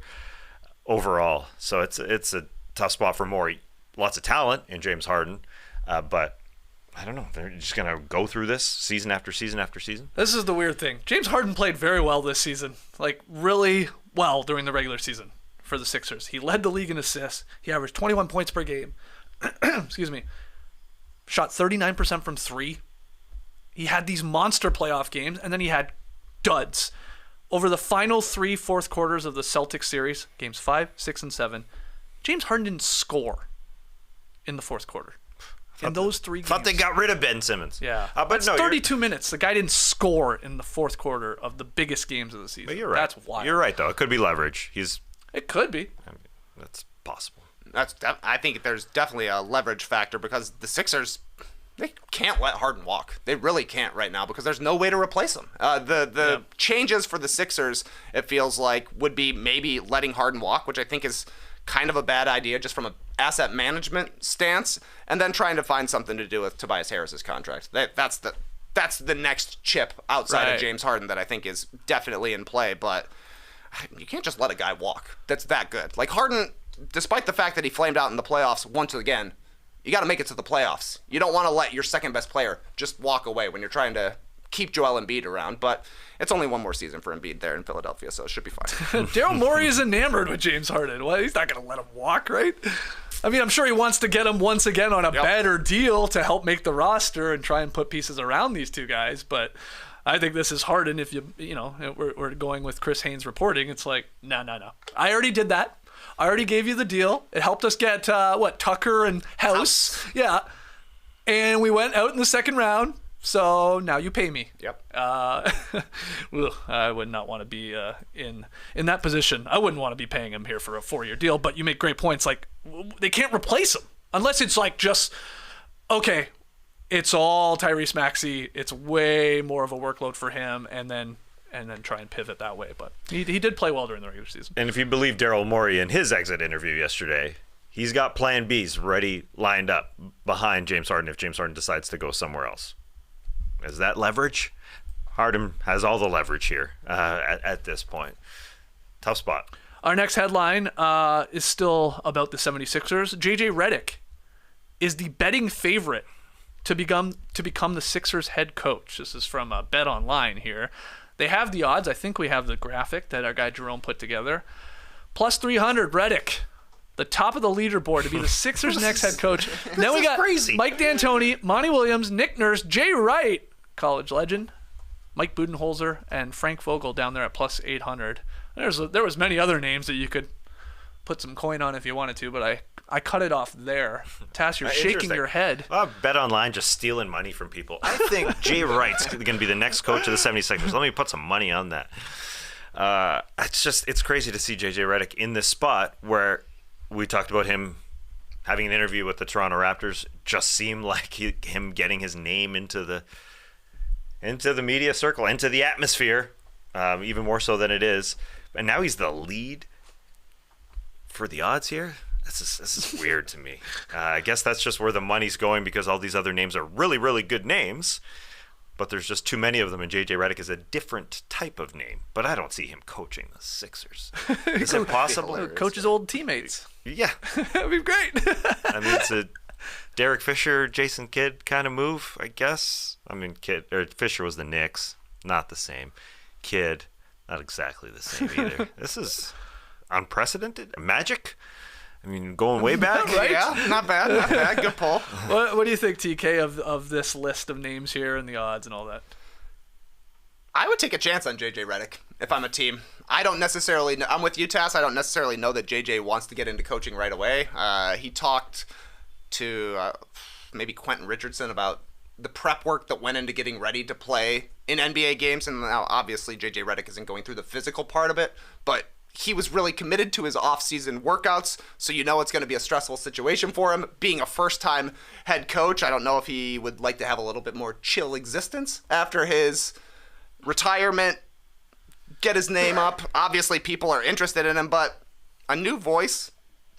S3: overall. So it's a tough spot for Morey. Lots of talent in James Harden, but I don't know. They're just going to go through this season after season after season.
S2: This is the weird thing. James Harden played very well this season, like really well during the regular season for the Sixers. He led the league in assists. He averaged 21 points per game. Excuse me. Shot 39% from 3. He had these monster playoff games, and then he had duds. Over the final 3 fourth quarters of the Celtics series, games 5, 6, and 7, James Harden didn't score. in the fourth quarter. In those 3 games.
S3: Thought they got rid of Ben Simmons.
S2: Yeah.
S3: But
S2: That's
S3: no,
S2: 32 minutes. The guy didn't score in the fourth quarter of the biggest games of the season.
S3: But you're right.
S2: That's wild.
S3: You're right, though. It could be leverage.
S2: It could be.
S3: I mean, that's possible.
S5: I think there's definitely a leverage factor because the Sixers, they can't let Harden walk. They really can't right now because there's no way to replace him. The changes for the Sixers, it feels like, would be maybe letting Harden walk, which I think is kind of a bad idea just from an asset management stance, and then trying to find something to do with Tobias Harris's contract. That's the next chip outside of James Harden that I think is definitely in play, but you can't just let a guy walk that's that good. Like Harden, despite the fact that he flamed out in the playoffs once again, you got to make it to the playoffs. You don't want to let your second best player just walk away when you're trying to keep Joel Embiid around, but it's only one more season for Embiid there in Philadelphia, so it should be fine.
S2: Daryl Morey is enamored with James Harden. Well, he's not going to let him walk, right? I mean, I'm sure he wants to get him once again on a better deal to help make the roster and try and put pieces around these two guys, but I think this is Harden. If we're going with Chris Haynes reporting, it's like, no. I already did that. I already gave you the deal. It helped us get, Tucker and House. Yeah. And we went out in the second round. So now you pay me.
S5: Yep.
S2: I would not want to be in that position. I wouldn't want to be paying him here for a 4-year deal. But you make great points. Like, they can't replace him unless it's like just, okay, it's all Tyrese Maxey. It's way more of a workload for him, and then try and pivot that way. But he did play well during the regular season.
S3: And if you believe Daryl Morey in his exit interview yesterday, he's got plan Bs ready, lined up behind James Harden if James Harden decides to go somewhere else. Is that leverage? Harden has all the leverage here at this point. Tough spot.
S2: Our next headline is still about the 76ers. JJ Redick is the betting favorite to become the Sixers head coach. This is from Bet Online here. They have the odds. I think we have the graphic that our guy Jerome put together. Plus 300, Redick. The top of the leaderboard to be the Sixers' next head coach. Now we got
S3: crazy.
S2: Mike D'Antoni, Monty Williams, Nick Nurse, Jay Wright, college legend, Mike Budenholzer, and Frank Vogel down there at plus 800. There was many other names that you could put some coin on if you wanted to, but I cut it off there. Tass, you're shaking your head.
S3: Well, Bet Online just stealing money from people. I think Jay Wright's going to be the next coach of the 76ers. Let me put some money on that. It's crazy to see JJ Redick in this spot where we talked about him having an interview with the Toronto Raptors. Just seemed like him getting his name into the media circle, into the atmosphere, even more so than it is. And now he's the lead for the odds here. This is weird to me. I guess that's just where the money's going because all these other names are really, really good names, but there's just too many of them, and J.J. Redick is a different type of name. But I don't see him coaching the Sixers. Is it possible?
S2: Coach his old teammates.
S3: Yeah.
S2: That'd be great.
S3: I mean, it's a Derek Fisher, Jason Kidd kind of move, I guess. I mean, Fisher was the Knicks, not the same. Kidd, not exactly the same either. This is unprecedented. Magic? I mean, going way back.
S5: Right? Yeah, not bad. Good pull.
S2: What do you think, TK, of this list of names here and the odds and all that?
S5: I would take a chance on JJ Redick if I'm a team. I don't necessarily know. I'm with you, Tass. I don't necessarily know that JJ wants to get into coaching right away. He talked to maybe Quentin Richardson about the prep work that went into getting ready to play in NBA games. And now, obviously, JJ Redick isn't going through the physical part of it, but he was really committed to his off-season workouts, so you know it's going to be a stressful situation for him. Being a first-time head coach, I don't know if he would like to have a little bit more chill existence after his retirement, get his name up. Obviously, people are interested in him, but a new voice.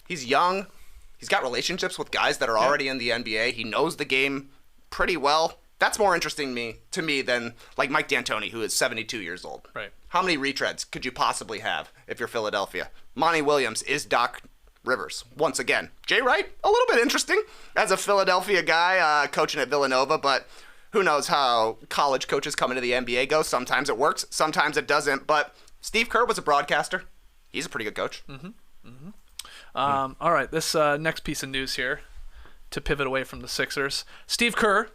S5: He's young. He's got relationships with guys that are already in the NBA. He knows the game pretty well. That's more interesting to me than like Mike D'Antoni, who is 72 years old.
S2: Right.
S5: How many retreads could you possibly have if you're Philadelphia? Monty Williams is Doc Rivers once again. Jay Wright, a little bit interesting as a Philadelphia guy coaching at Villanova, but who knows how college coaches come into the NBA go. Sometimes it works, sometimes it doesn't. But Steve Kerr was a broadcaster. He's a pretty good coach.
S2: All right, this next piece of news here to pivot away from the Sixers. Steve Kerr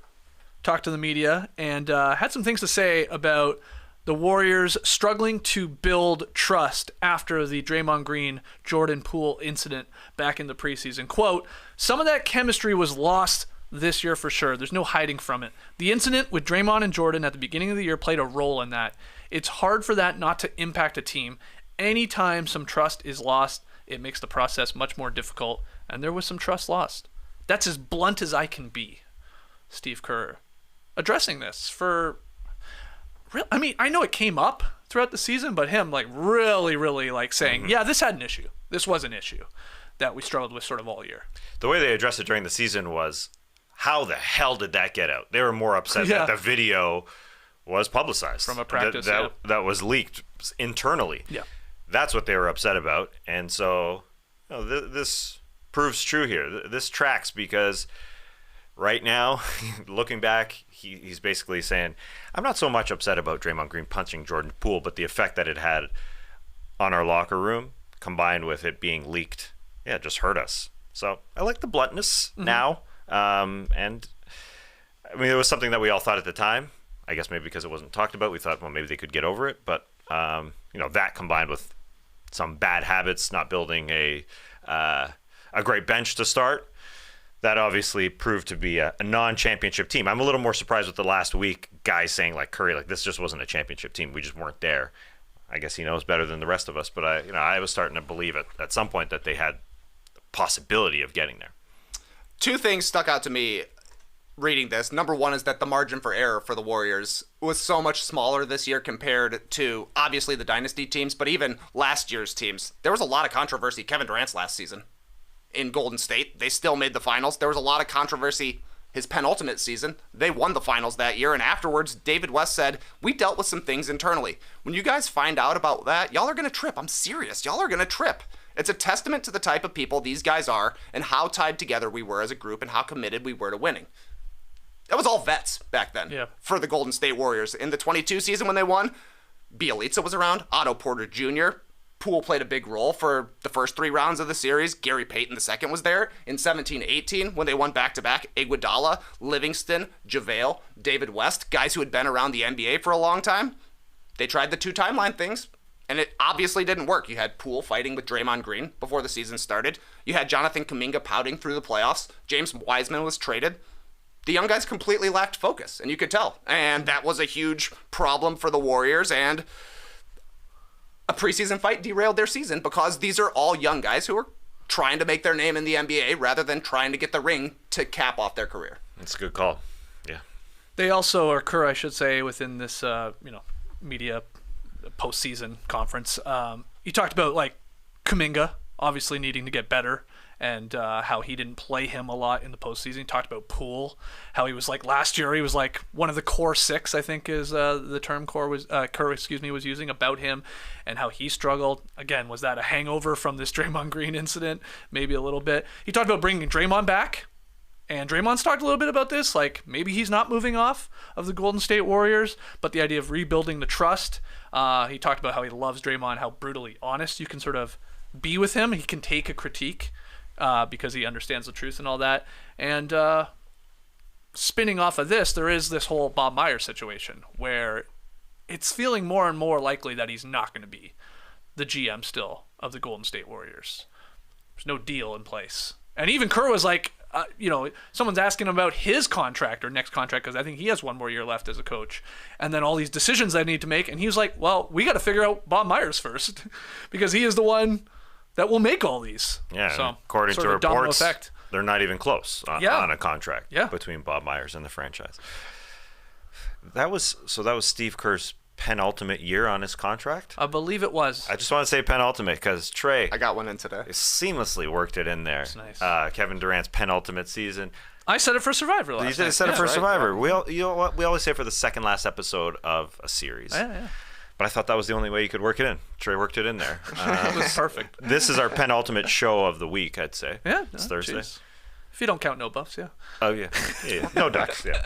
S2: talked to the media and had some things to say about the Warriors struggling to build trust after the Draymond Green-Jordan Poole incident back in the preseason. Quote, some of that chemistry was lost this year for sure. There's no hiding from it. The incident with Draymond and Jordan at the beginning of the year played a role in that. It's hard for that not to impact a team. Anytime some trust is lost, it makes the process much more difficult, and there was some trust lost. That's as blunt as I can be. Steve Kerr addressing this for... I mean, I know it came up throughout the season, but him like really like saying, yeah, this had an issue. This was an issue that we struggled with sort of all year.
S3: The way they addressed it during the season was, how the hell did that get out? They were more upset that the video was publicized.
S2: From a practice,
S3: that was leaked internally.
S2: Yeah.
S3: That's what they were upset about. And so this proves true here. This tracks because right now, looking back, he's basically saying, I'm not so much upset about Draymond Green punching Jordan Poole, but the effect that it had on our locker room, combined with it being leaked, it just hurt us. So I like the bluntness now. And I mean, it was something that we all thought at the time. I guess maybe because it wasn't talked about, we thought, well, maybe they could get over it. But, that combined with some bad habits, not building a great bench to start, that obviously proved to be a non-championship team. I'm a little more surprised with the last week guys saying like Curry, like this just wasn't a championship team. We just weren't there. I guess he knows better than the rest of us, but I was starting to believe at some point that they had the possibility of getting there.
S5: Two things stuck out to me reading this. Number one is that the margin for error for the Warriors was so much smaller this year compared to obviously the dynasty teams, but even last year's teams. There was a lot of controversy. Kevin Durant's last season in Golden State, they still made the finals. There was a lot of controversy his penultimate season. They won the finals that year, and afterwards, David West said, we dealt with some things internally. When you guys find out about that, y'all are going to trip. I'm serious. Y'all are going to trip. It's a testament to the type of people these guys are and how tied together we were as a group and how committed we were to winning. That was all vets back then for the Golden State Warriors. In the 22 season when they won, Bielitsa was around, Otto Porter Jr., Poole played a big role for the first 3 rounds of the series. Gary Payton II was there. In 17-18, when they won back-to-back, Iguodala, Livingston, JaVale, David West, guys who had been around the NBA for a long time. They tried the 2 timeline things, and it obviously didn't work. You had Poole fighting with Draymond Green before the season started. You had Jonathan Kuminga pouting through the playoffs. James Wiseman was traded. The young guys completely lacked focus, and you could tell. And that was a huge problem for the Warriors, and a preseason fight derailed their season because these are all young guys who are trying to make their name in the NBA rather than trying to get the ring to cap off their career.
S3: That's a good call. Yeah.
S2: They also occur, I should say, within this, media postseason conference. You talked about like Kuminga obviously needing to get better and how he didn't play him a lot in the postseason. He talked about Poole, how he was like last year. He was like one of the core 6, I think is the term Kerr was using about him, and how he struggled. Again, was that a hangover from this Draymond Green incident? Maybe a little bit. He talked about bringing Draymond back, and Draymond's talked a little bit about this. Like maybe he's not moving off of the Golden State Warriors, but the idea of rebuilding the trust. He talked about how he loves Draymond, how brutally honest you can sort of be with him. He can take a critique. Because he understands the truth and all that. And spinning off of this, there is this whole Bob Myers situation where it's feeling more and more likely that he's not going to be the GM still of the Golden State Warriors. There's no deal in place. And even Kerr was like, someone's asking him about his contract or next contract because I think he has 1 more year left as a coach. And then all these decisions I need to make. And he was like, well, we got to figure out Bob Myers first because he is the one that will make all these.
S3: Yeah,
S2: so,
S3: according to reports,
S2: effect.
S3: They're not even close on a contract between Bob Myers and the franchise. That was Steve Kerr's penultimate year on his contract?
S2: I believe it was.
S3: I just want to say penultimate because Trey...
S5: I got one in today.
S3: Seamlessly worked it in there.
S2: That's nice.
S3: Kevin Durant's penultimate season.
S2: I said it for Survivor last night.
S3: You said it for Survivor. We always say for the second last episode of a series.
S2: Yeah.
S3: But I thought that was the only way you could work it in. Trey worked it in there.
S2: It was perfect.
S3: This is our penultimate show of the week, I'd say.
S2: Yeah.
S3: It's Thursday.
S2: Geez. If you don't count no buffs, yeah.
S3: Oh, yeah. No ducks, yeah.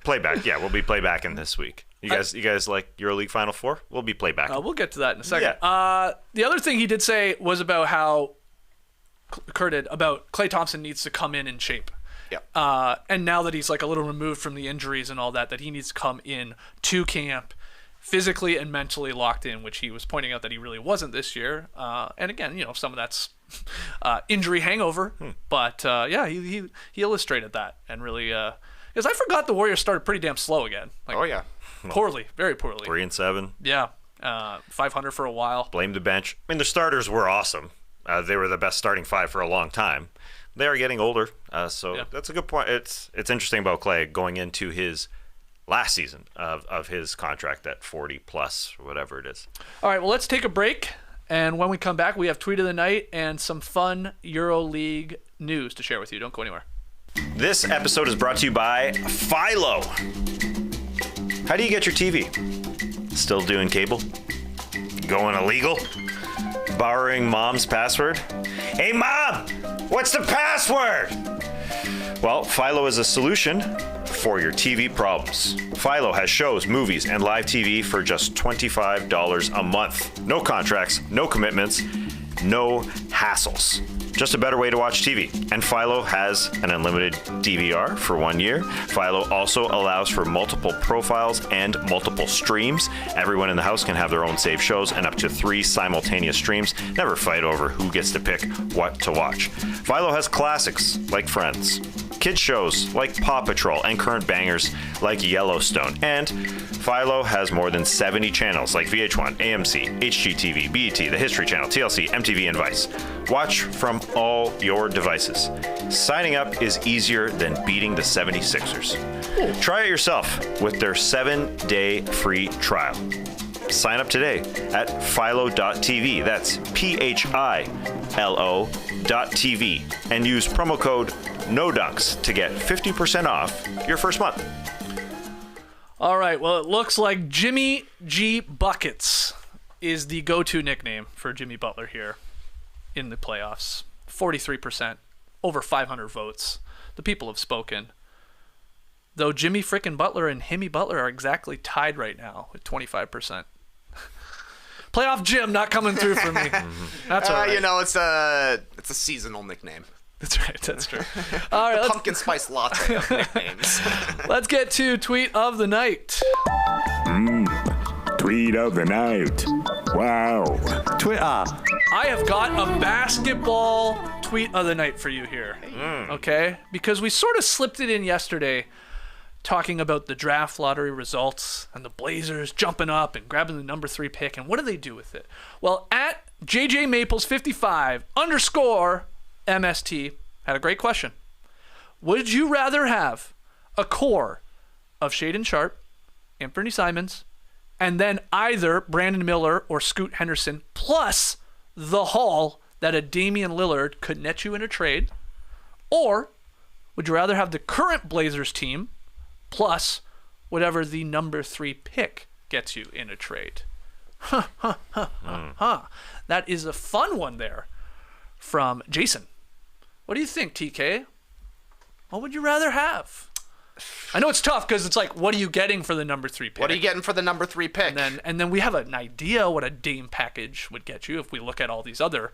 S3: Playback, yeah. We'll be playbacking this week. You guys like EuroLeague Final Four? We'll be playback.
S2: We'll get to that in a second.
S3: Yeah.
S2: The other thing he did say was about how Kerr did about Klay Thompson needs to come in shape.
S5: Yeah.
S2: And now that he's like a little removed from the injuries and all that he needs to come in to camp physically and mentally locked in, which he was pointing out that he really wasn't this year. And again, some of that's injury hangover. But he illustrated that and really because I forgot the Warriors started pretty damn slow again.
S5: Oh yeah,
S2: poorly, very poorly.
S3: 3-7.
S2: Yeah, 500 for a while.
S3: Blame the bench. I mean, the starters were awesome. They were the best starting five for a long time. They are getting older, so that's a good point. It's interesting about Clay going into his last season of his contract at 40 plus or whatever it is.
S2: All right, well, let's take a break. And when we come back, we have Tweet of the Night and some fun EuroLeague news to share with you. Don't go anywhere.
S3: This episode is brought to you by Philo. How do you get your TV? Still doing cable? Going illegal? Borrowing mom's password? Hey, Mom! What's the password? Well, Philo is a solution for your TV problems. Philo has shows, movies, and live TV for just $25 a month. No contracts, no commitments, no hassles. Just a better way to watch TV. And Philo has an unlimited DVR for 1 year. Philo also allows for multiple profiles and multiple streams. Everyone in the house can have their own saved shows and up to 3 simultaneous streams. Never fight over who gets to pick what to watch. Philo has classics like Friends, kids shows like Paw Patrol, and current bangers like Yellowstone. And Philo has more than 70 channels like VH1, AMC, HGTV, BET, the History Channel, TLC, MTV, and Vice. Watch from all your devices. Signing up is easier than beating the 76ers. Try it yourself with their 7-day free trial. Sign up today at philo.tv. That's PHILO.tv. And use promo code NODUNKS to get 50% off your first month.
S2: All right, well, it looks like Jimmy G. Buckets is the go-to nickname for Jimmy Butler here in the playoffs. 43%, over 500 votes. The people have spoken. Though Jimmy frickin' Butler and Himmy Butler are exactly tied right now with 25%. Playoff Jim not coming through for me. That's all right.
S5: It's a seasonal nickname.
S2: That's right. That's true. All right,
S5: pumpkin spice latte of nicknames.
S2: Let's get to Tweet of the Night.
S4: Tweet of the Night. Wow.
S6: Twitter.
S2: I have got a basketball Tweet of the Night for you here. Okay? Because we sort of slipped it in yesterday talking about the draft lottery results and the Blazers jumping up and grabbing the number 3 pick. And what do they do with it? Well, at JJMaples55 _ MST had a great question. Would you rather have a core of Shaedon Sharpe, Anthony Simons, and then either Brandon Miller or Scoot Henderson plus the haul that a Damian Lillard could net you in a trade? Or would you rather have the current Blazers team plus whatever the number 3 pick gets you in a trade? That is a fun one there from Jason. What do you think, TK? What would you rather have? I know it's tough because it's like, what are you getting for the number 3 pick?
S5: What are you getting for the number 3 pick?
S2: And then we have an idea what a Dame package would get you if we look at all these other,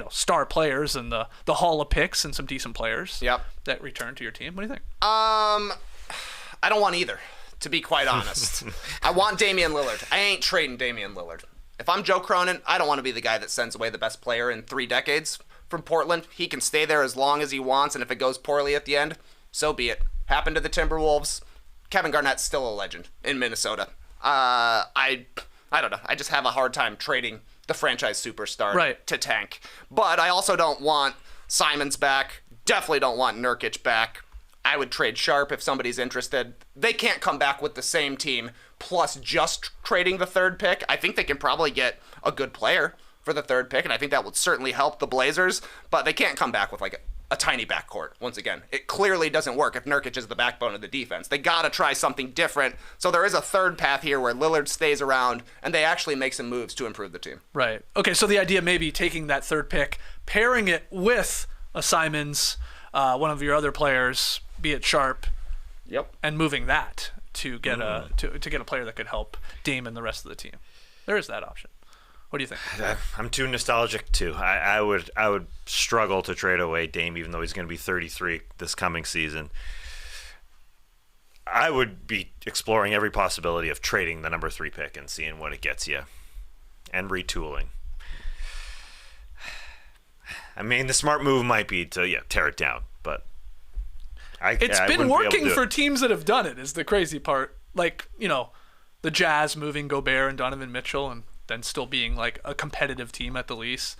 S2: star players and the haul of picks and some decent players that return to your team. What do you think?
S5: I don't want either, to be quite honest. I want Damian Lillard. I ain't trading Damian Lillard. If I'm Joe Cronin, I don't want to be the guy that sends away the best player in 3 decades from Portland. He can stay there as long as he wants, and if it goes poorly at the end, so be it. Happened to the Timberwolves. Kevin Garnett's still a legend in Minnesota. I don't know. I just have a hard time trading the franchise superstar to tank. But I also don't want Simons back. Definitely don't want Nurkic back. I would trade Sharpe if somebody's interested. They can't come back with the same team plus just trading the 3rd pick. I think they can probably get a good player for the 3rd pick, and I think that would certainly help the Blazers, but they can't come back with like a tiny backcourt. Once again, it clearly doesn't work if Nurkic is the backbone of the defense. They got to try something different. So there is a 3rd path here where Lillard stays around and they actually make some moves to improve the team.
S2: Right. Okay, so the idea maybe taking that 3rd pick, pairing it with a Simons, one of your other players, be it Sharpe, and moving that to get to get a player that could help Dame and the rest of the team. There is that option. What do you think?
S3: I'm too nostalgic too. I would struggle to trade away Dame, even though he's going to be 33 this coming season. I would be exploring every possibility of trading the number 3 pick and seeing what it gets you, and retooling. I mean, the smart move might be to tear it down, but
S2: it's been working for teams that have done it. Is the crazy part, like the Jazz moving Gobert and Donovan Mitchell, and then still being like a competitive team at the least.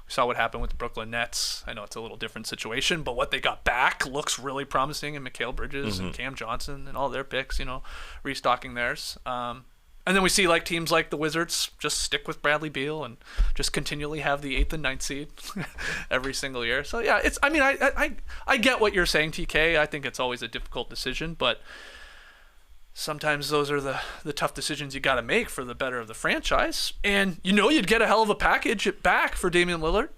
S2: We saw what happened with the Brooklyn Nets. I know it's a little different situation, but what they got back looks really promising in Mikal Bridges and Cam Johnson and all their picks, restocking theirs. And then we see like teams like the Wizards just stick with Bradley Beal and just continually have the 8th and 9th seed every single year. So yeah, I get what you're saying, TK. I think it's always a difficult decision, but sometimes those are the tough decisions you got to make for the better of the franchise. And you'd get a hell of a package back for Damian Lillard,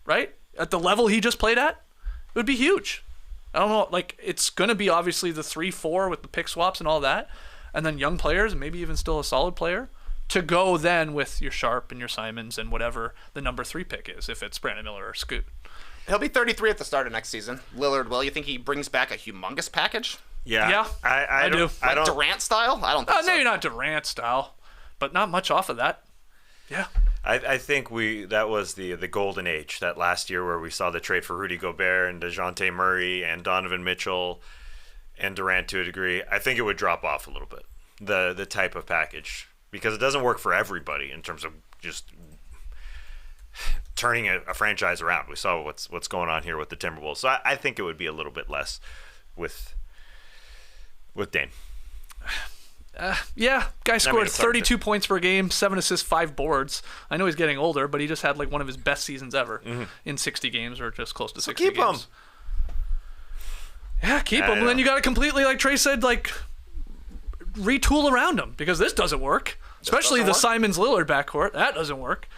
S2: right? At the level he just played at, it would be huge. I don't know, like it's going to be obviously the 3-4 with the pick swaps and all that, and then young players, and maybe even still a solid player, to go then with your Sharp and your Simons and whatever the number 3 pick is, if it's Brandon Miller or Scoot.
S5: He'll be 33 at the start of next season. Lillard will. You think he brings back a humongous package?
S3: Yeah, I do.
S5: Like Durant style? I don't think so.
S2: Maybe not Durant style, but not much off of that. Yeah.
S3: I think that was the golden age, that last year where we saw the trade for Rudy Gobert and DeJounte Murray and Donovan Mitchell and Durant to a degree. I think it would drop off a little bit, the type of package, because it doesn't work for everybody in terms of just turning a franchise around. We saw what's going on here with the Timberwolves. So I think it would be a little bit less with Dame.
S2: Yeah, guy scored 32 points per game, 7 assists, 5 boards. I know he's getting older, but he just had like one of his best seasons ever in 60 games, or just close to 60
S3: keep
S2: games.
S3: Him.
S2: Yeah, keep him. And then you got to completely, like Trey said, like retool around him, because this doesn't work. Especially the Simons-Lillard backcourt. That doesn't work.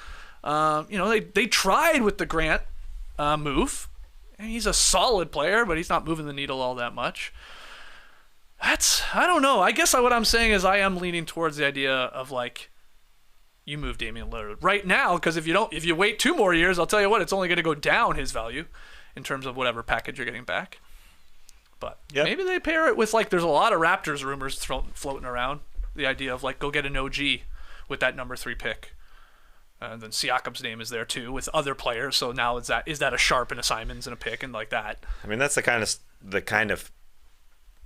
S2: They tried with the Grant move. And he's a solid player, but he's not moving the needle all that much. I don't know. I guess what I'm saying is I am leaning towards the idea of like, you move Damian Lillard right now, because if you wait 2 more years, I'll tell you what, it's only going to go down his value in terms of whatever package you're getting back. But maybe they pair it with like, there's a lot of Raptors rumors floating around. The idea of like, go get an OG with that number 3 pick. And then Siakam's name is there too with other players. So now is that a Sharp and a Simons and a pick and like that? I
S3: mean, that's the kind of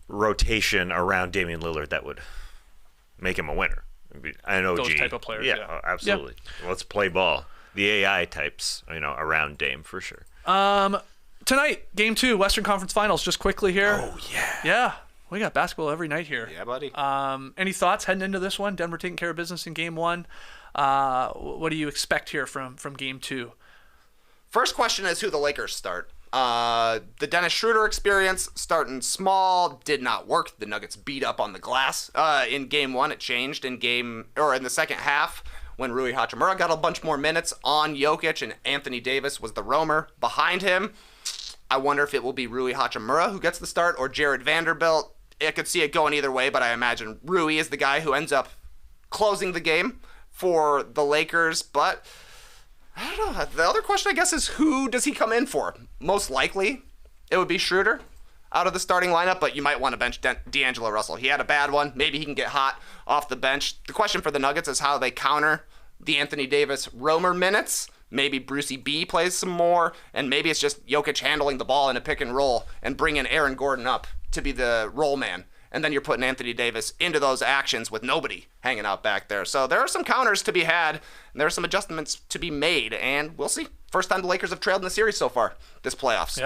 S3: rotation around Damian Lillard that would make him a winner. An OG.
S2: Those type of players.
S3: Yeah, absolutely. Yeah. Let's play ball. The AI types, around Dame for sure.
S2: Tonight, Game 2, Western Conference Finals. Just quickly here.
S3: Oh yeah.
S2: Yeah, we got basketball every night here.
S5: Yeah, buddy.
S2: Any thoughts heading into this one? Denver taking care of business in Game 1. What do you expect here from Game 2?
S5: First question is who the Lakers start. The Dennis Schroeder experience, starting small, did not work. The Nuggets beat up on the glass. In Game 1, it changed in the second half when Rui Hachimura got a bunch more minutes on Jokic and Anthony Davis was the roamer behind him. I wonder if it will be Rui Hachimura who gets the start or Jared Vanderbilt. I could see it going either way, but I imagine Rui is the guy who ends up closing the game for the Lakers. But I don't know. The other question, I guess, is who does he come in for? Most likely, it would be Schroeder out of the starting lineup, but you might want to bench D'Angelo Russell. He had a bad one. Maybe he can get hot off the bench. The question for the Nuggets is how they counter the Anthony Davis roamer minutes. Maybe Brucey B plays some more, and maybe it's just Jokic handling the ball in a pick and roll and bringing Aaron Gordon up to be the roll man. And then you're putting Anthony Davis into those actions with nobody hanging out back there. So there are some counters to be had, and there are some adjustments to be made, and we'll see. First time the Lakers have trailed in the series so far this playoffs.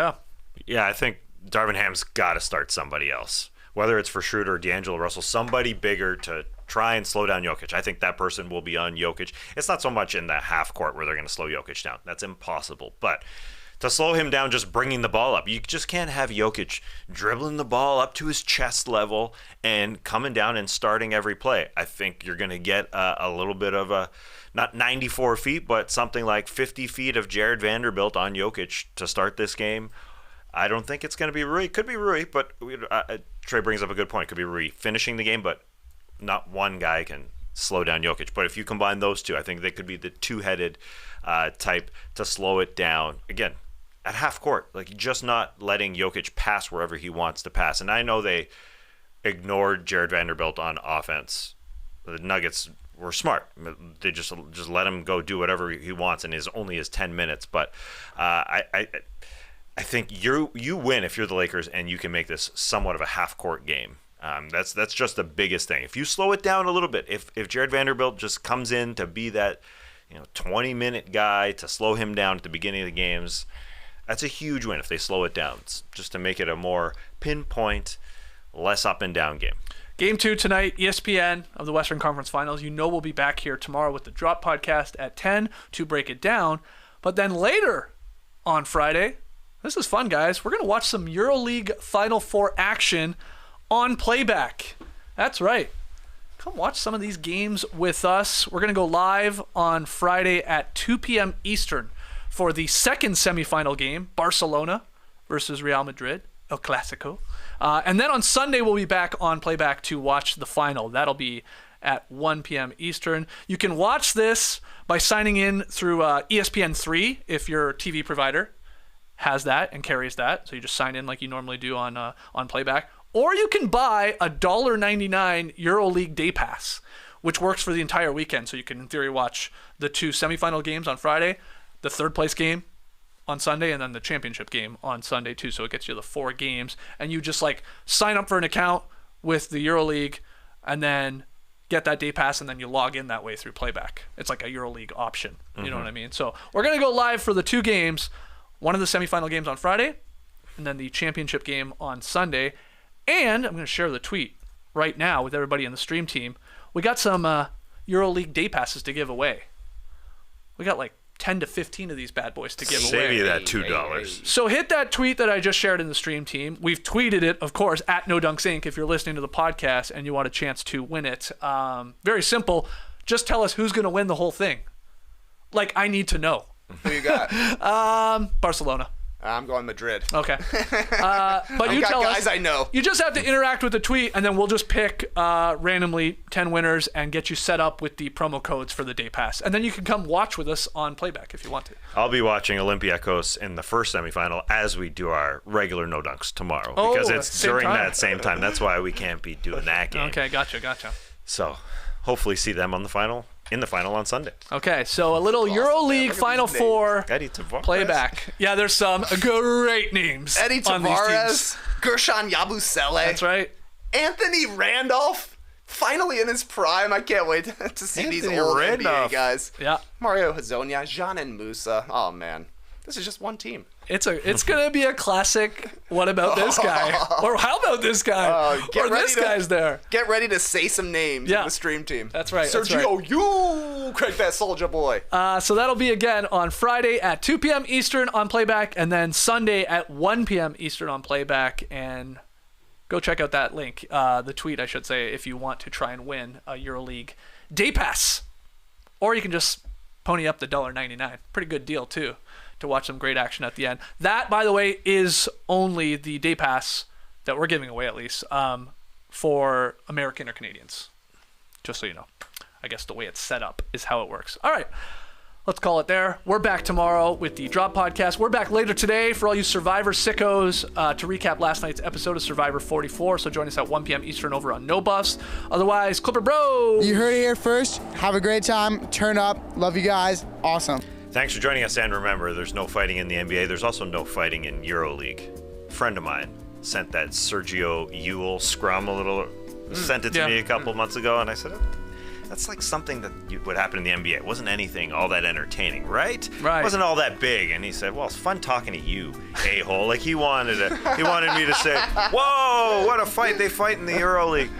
S3: Yeah, I think Darvin Ham's got to start somebody else. Whether it's for Schroeder or D'Angelo Russell, somebody bigger to try and slow down Jokic. I think that person will be on Jokic. It's not so much in the half court where they're going to slow Jokic down. That's impossible. But to slow him down, just bringing the ball up. You just can't have Jokic dribbling the ball up to his chest level and coming down and starting every play. I think you're going to get a little bit of not 94 feet, but something like 50 feet of Jared Vanderbilt on Jokic to start this game. I don't think it's going to be Rui. It could be Rui, but Trey brings up a good point. It could be Rui finishing the game, but not one guy can slow down Jokic. But if you combine those two, I think they could be the two-headed type to slow it down. Again, at half court, like just not letting Jokic pass wherever he wants to pass. And I know ignored Jared Vanderbilt on offense. The Nuggets were smart. They just let him go do whatever he wants in only his 10 minutes. But I think you win if you're the Lakers and you can make this somewhat of a half-court game. That's just the biggest thing. If you slow it down a little bit, if Jared Vanderbilt just comes in to be that 20-minute guy to slow him down at the beginning of the games, that's a huge win if they slow it down. It's just to make it a more pinpoint, less up and down game.
S2: Game 2 tonight, ESPN of the Western Conference Finals. We'll be back here tomorrow with the Drop Podcast at 10 to break it down. But then later on Friday, this is fun, guys. We're going to watch some EuroLeague Final Four action on playback. That's right. Come watch some of these games with us. We're going to go live on Friday at 2 p.m. Eastern for the second semifinal game, Barcelona versus Real Madrid, El Clasico. And then on Sunday, we'll be back on playback to watch the final. That'll be at 1 p.m. Eastern. You can watch this by signing in through ESPN3 if your TV provider has that and carries that. So you just sign in like you normally do on playback. Or you can buy a $1.99 EuroLeague Day Pass, which works for the entire weekend. So you can, in theory, watch the 2 semifinal games on Friday, the third place game on Sunday, and then the championship game on Sunday too. So it gets you the 4 games, and you just sign up for an account with the EuroLeague and then get that day pass, and then you log in that way through playback. It's like a EuroLeague option. You know what I mean? So we're going to go live for the 2 games, one of the semifinal games on Friday and then the championship game on Sunday. And I'm going to share the tweet right now with everybody in the stream team. We got some EuroLeague day passes to give away. We got 10 to 15 of these bad boys to give away.
S3: Save you that $2.
S2: So hit that tweet that I just shared in the stream team. We've tweeted it, of course, at No Dunks Inc. if you're listening to the podcast and you want a chance to win it. Very simple. Just tell us who's going to win the whole thing. I need to know.
S5: Who you got?
S2: Barcelona.
S5: I'm going Madrid.
S2: Okay. But you tell
S5: guys
S2: us.
S5: I know.
S2: You just have to interact with the tweet, and then we'll just pick randomly 10 winners and get you set up with the promo codes for the day pass. And then you can come watch with us on playback if you want to.
S3: I'll be watching Olympiacos in the first semifinal as we do our regular No Dunks tomorrow. Because it's during that same time. That's why we can't be doing that game.
S2: Okay, gotcha.
S3: So hopefully see them in the final on Sunday.
S2: Okay, so a little EuroLeague Final Four
S3: Eddie Tavares.
S2: playback. Yeah, there's some great names.
S5: Eddie
S2: on these
S5: Tavares,
S2: teams.
S5: Gershon Yabusele.
S2: That's right.
S5: Anthony Randolph, finally in his prime. I can't wait to see these old NBA guys.
S2: Yeah.
S5: Mario Hezonja, Jean and Musa. Oh man, this is just one team.
S2: It's gonna be a classic. What about this guy? Or how about this guy? Or this guy's there.
S5: Get ready to say some names in the stream team.
S2: That's right.
S5: Sergio, you crank that soldier boy.
S2: So that'll be again on Friday at 2 p.m. Eastern on playback, and then Sunday at 1 p.m. Eastern on playback. And go check out that link, the tweet, I should say, if you want to try and win a EuroLeague Day Pass. Or you can just pony up the $1.99. Pretty good deal too, to watch some great action at the end. That, by the way, is only the day pass that we're giving away, at least, for American or Canadians. Just so you know. I guess the way it's set up is how it works. All right. Let's call it there. We're back tomorrow with the Drop Podcast. We're back later today for all you Survivor sickos to recap last night's episode of Survivor 44. So join us at 1 p.m. Eastern over on No Buffs. Otherwise, Clipper Bro.
S6: You heard it here first. Have a great time. Turn up. Love you guys. Awesome.
S3: Thanks for joining us, and remember, there's no fighting in the NBA. There's also no fighting in EuroLeague. A friend of mine sent that Sergio Yule scrum sent it to me a couple months ago, and I said, that's like something that would happen in the NBA. It wasn't anything all that entertaining, right?
S2: Right.
S3: It wasn't all that big. And he said, well, it's fun talking to you, a-hole. He wanted me to say, whoa, what a fight. They fight in the EuroLeague.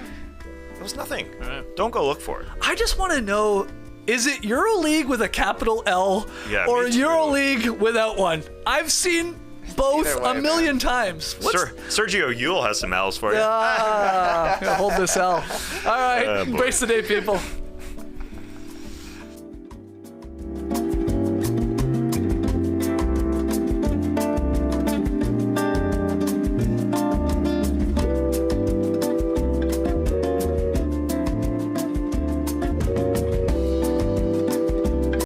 S3: It was nothing. Don't go look for it.
S2: I just want to know, is it EuroLeague with a capital L or EuroLeague without one? I've seen both a million times.
S3: Sergio Yule has some L's for you.
S2: Hold this L. All right, embrace the day, people.